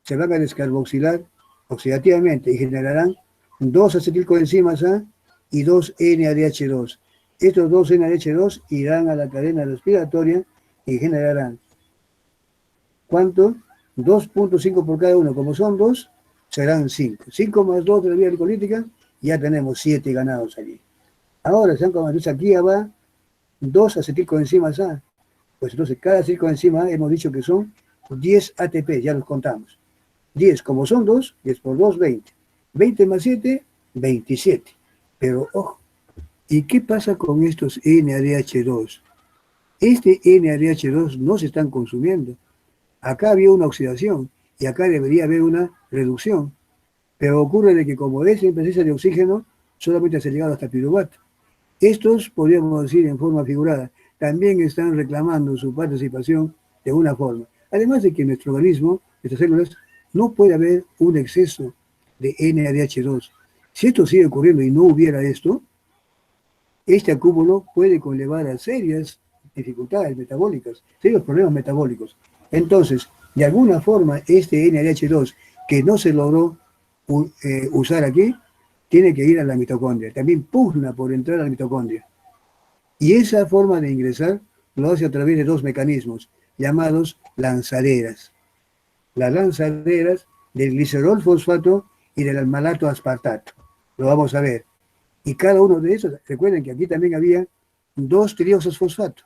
se van a descarboxilar oxidativamente y generarán 2 acetilcoenzimas A y 2 NADH2. Estos 2 NADH2 irán a la cadena respiratoria y generarán, ¿cuánto? 2.5 por cada uno. Como son 2, serán 5. 5 más 2 de la vía glicolítica, ya tenemos 7 ganados allí. Ahora, entonces aquí ya va 2 acetilcoenzimas A. Pues entonces cada acetilcoenzima A hemos dicho que son 10 ATP, ya los contamos. 10, como son 2, 10 por 2, 20. 20 más 7, 27. Pero, ojo, ¿y qué pasa con estos NADH2? Este NADH2 no se están consumiendo. Acá había una oxidación y acá debería haber una reducción. Pero ocurre de que como es en presencia de oxígeno, solamente se ha llegado hasta piruvato. Estos, podríamos decir en forma figurada, también están reclamando su participación de una forma. Además de que en nuestro organismo, nuestras células, no puede haber un exceso de NADH2. Si esto sigue ocurriendo y no hubiera esto, este acúmulo puede conllevar a serias dificultades metabólicas, serios problemas metabólicos. Entonces, de alguna forma, este NADH2 que no se logró usar aquí, tiene que ir a la mitocondria. También pugna por entrar a la mitocondria. Y esa forma de ingresar lo hace a través de 2 mecanismos llamados lanzaderas. Las lanzaderas del glicerol fosfato y del malato aspartato. Lo vamos a ver. Y cada uno de esos, recuerden que aquí también había 2 trioxosfosfato.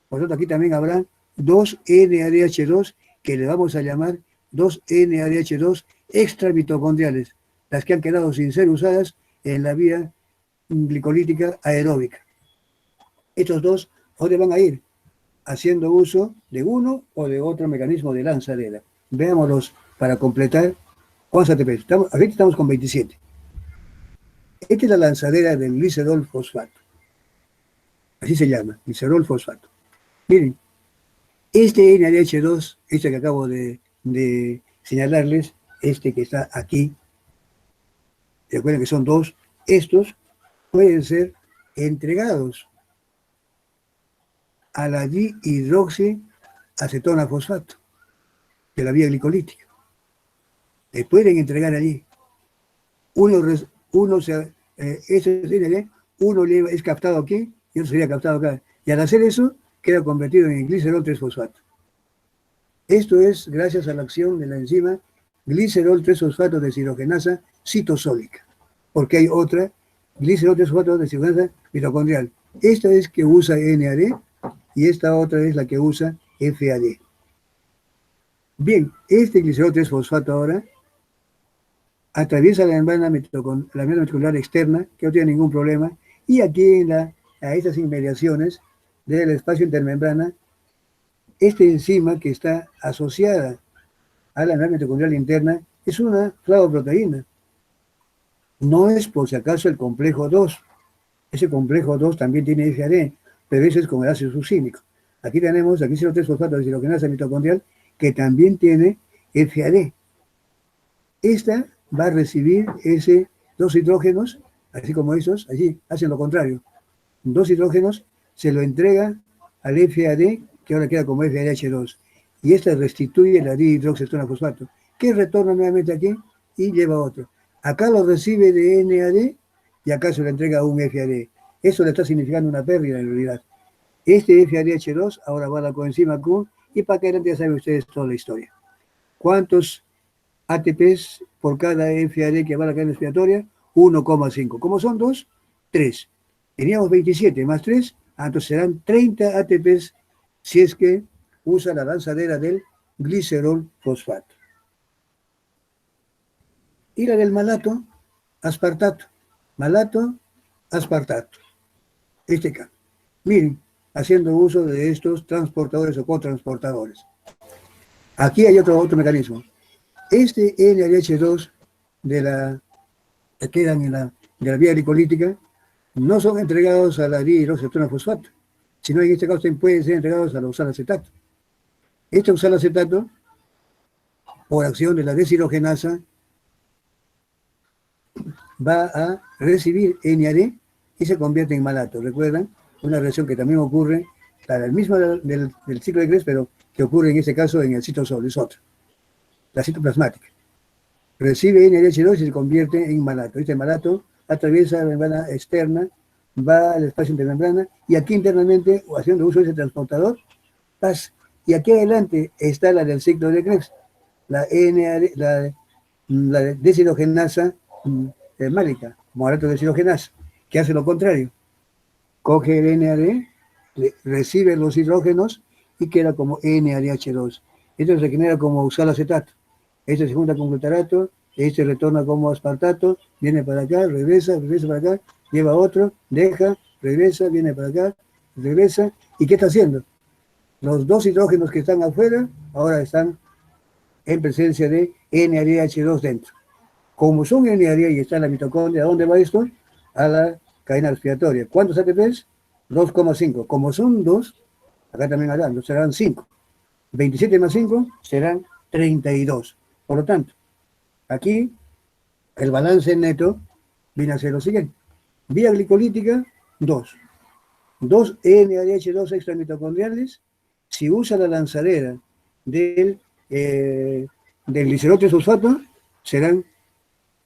Por lo tanto, aquí también habrá 2 NADH2 que le vamos a llamar 2 NADH2 extramitocondriales, las que han quedado sin ser usadas en la vía glicolítica aeróbica. Estos 2, ¿dónde van a ir? Haciendo uso de uno o de otro mecanismo de lanzadera. Veámoslos para completar. ¿Cuántos ATP? Ahorita estamos con 27. Esta es la lanzadera del glicerol fosfato. Así se llama, glicerol fosfato. Miren, este NADH2, este que acabo de señalarles, este que está aquí, recuerden que son 2, estos pueden ser entregados a la dihidroxiacetona fosfato de la vía glicolítica. Le pueden entregar allí. Uno es captado aquí y otro sería captado acá. Y al hacer eso, queda convertido en glicerol 3-fosfato. Esto es gracias a la acción de la enzima glicerol 3-fosfato deshidrogenasa citosólica, porque hay otra glicerol 3-fosfato deshidrogenasa mitocondrial. Esta es que usa NAD y esta otra es la que usa FAD. Bien, este glicerol 3-fosfato ahora atraviesa la membrana mitocondrial externa, que no tiene ningún problema, y aquí a estas inmediaciones del espacio intermembrana, esta enzima que está asociada a la membrana mitocondrial interna es una flavoproteína. No es por si acaso el complejo 2. Ese complejo 2 también tiene FAD, pero ese es como el ácido succínico. Aquí tenemos aquí 0,3-fosfato de deshidrogenasa mitocondrial que también tiene FAD. Esta va a recibir dos hidrógenos, así como esos, allí hacen lo contrario. Dos hidrógenos se lo entrega al FAD, que ahora queda como FADH2, y esta restituye la dihidroxiacetona fosfato, que retorna nuevamente aquí y lleva otro. Acá lo recibe de NAD y acá se lo entrega a un FAD. Eso le está significando una pérdida en realidad. Este FADH2 ahora va a la coenzima Q y para que adelante ya saben ustedes toda la historia. ¿Cuántos ATPs por cada FAD que va a la cadena respiratoria? 1,5. ¿Cómo son 2? 3. Teníamos 27 más 3, entonces serán 30 ATPs si es que usa la lanzadera del glicerol fosfato. Y la del malato, aspartato. Malato, aspartato. Este acá. Miren, haciendo uso de estos transportadores o cotransportadores. Aquí hay otro mecanismo. Este NADH2 que quedan de la vía glicolítica no son entregados a la dihidroxiacetona fosfato, sino en este caso pueden ser entregados a la oxalacetato. Este oxalacetato, por acción de la deshidrogenasa, va a recibir NAD y se convierte en malato. ¿Recuerdan? Una reacción que también ocurre, la misma del ciclo de Krebs, pero que ocurre en este caso en el citosol, es otra. La citoplasmática. Recibe NADH2 y se convierte en malato. Este malato atraviesa la membrana externa, va al espacio intermembrana y aquí internamente, o haciendo uso de ese transportador, pasa. Y aquí adelante está la del ciclo de Krebs, la deshidrogenasa málica, malato deshidrogenasa, que hace lo contrario. Coge el NAD, recibe los hidrógenos y queda como NADH2. Esto se genera como oxalacetato. Este se junta con glutarato, este retorna como aspartato, viene para acá, regresa para acá, lleva otro, deja, regresa, viene para acá, regresa. ¿Y qué está haciendo? Los dos hidrógenos que están afuera ahora están en presencia de NADH2 dentro. Como son NAD y está en la mitocondria, ¿a dónde va esto? A la cadena respiratoria. ¿Cuántos ATPs? 2,5. Como son 2, acá también harán, serán 5. 27 más 5 serán 32. Por lo tanto, aquí el balance neto viene a ser lo siguiente. Vía glicolítica, 2. 2 NADH2 extramitocondriales. Si usa la lanzadera del glicerol 3-fosfato, serán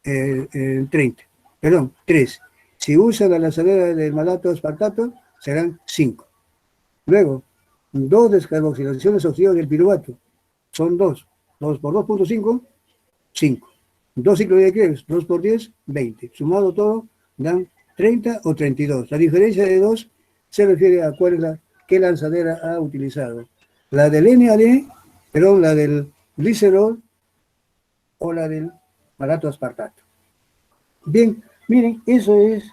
30. Perdón, 3. Si usa la lanzadera del malato aspartato, serán 5. Luego, 2 descarboxilaciones oxidadas del piruvato. Son 2. 2 por 2,5, 5. 2 ciclos de Krebs, 2 por 10, 20. Sumado todo, dan 30 o 32. La diferencia de 2 se refiere a qué lanzadera ha utilizado. La del NAD, perdón, la del glicerol o la del malato aspartato. Bien, miren, eso es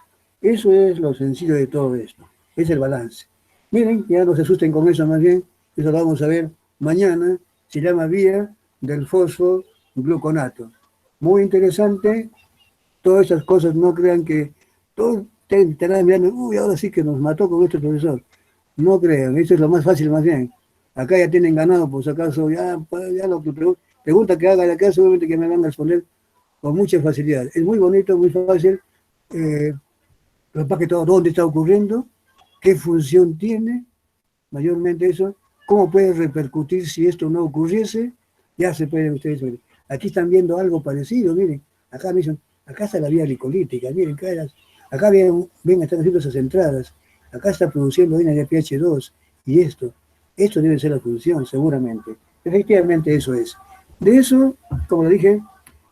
lo sencillo de todo esto. Es el balance. Miren, ya no se asusten con eso más bien. Eso lo vamos a ver mañana. Se llama vía del fosfogluconato. Muy interesante. Todas esas cosas, no crean que todos estarán mirando, uy, ahora sí que nos mató con este profesor. No crean, eso es lo más fácil más bien. Acá ya tienen ganado, por si acaso, ya lo que pregunta que haga de acá, seguramente que me van a responder con mucha facilidad. Es muy bonito, muy fácil. Lo que todo, dónde está ocurriendo, qué función tiene, mayormente eso, cómo puede repercutir si esto no ocurriese, ya se pueden ustedes ver. Aquí están viendo algo parecido, miren, acá me dicen, acá está la vía glicolítica, miren, acá ven, están haciendo esas entradas, acá está produciendo orina de pH2, y esto debe ser la función, seguramente. Efectivamente eso es. De eso, como lo dije,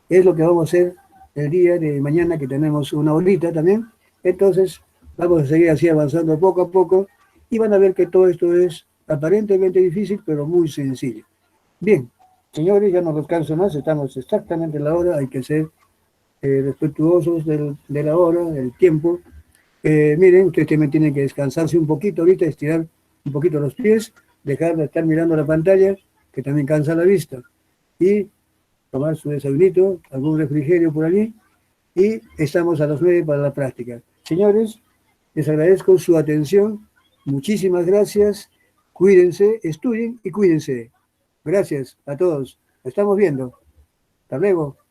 es lo que vamos a hacer el día de mañana, que tenemos una horita también. Entonces, vamos a seguir así avanzando poco a poco, y van a ver que todo esto es aparentemente difícil, pero muy sencillo. Bien, señores, ya no los canso más, estamos exactamente en la hora, hay que ser respetuosos de la hora, del tiempo. Miren, ustedes también tienen que descansarse un poquito ahorita, estirar un poquito los pies, dejar de estar mirando la pantalla, que también cansa la vista, y tomar su desayunito, algún refrigerio por allí, y estamos a las 9 para la práctica. Señores, les agradezco su atención, muchísimas gracias, cuídense, estudien y cuídense. Gracias a todos, nos estamos viendo. Hasta luego.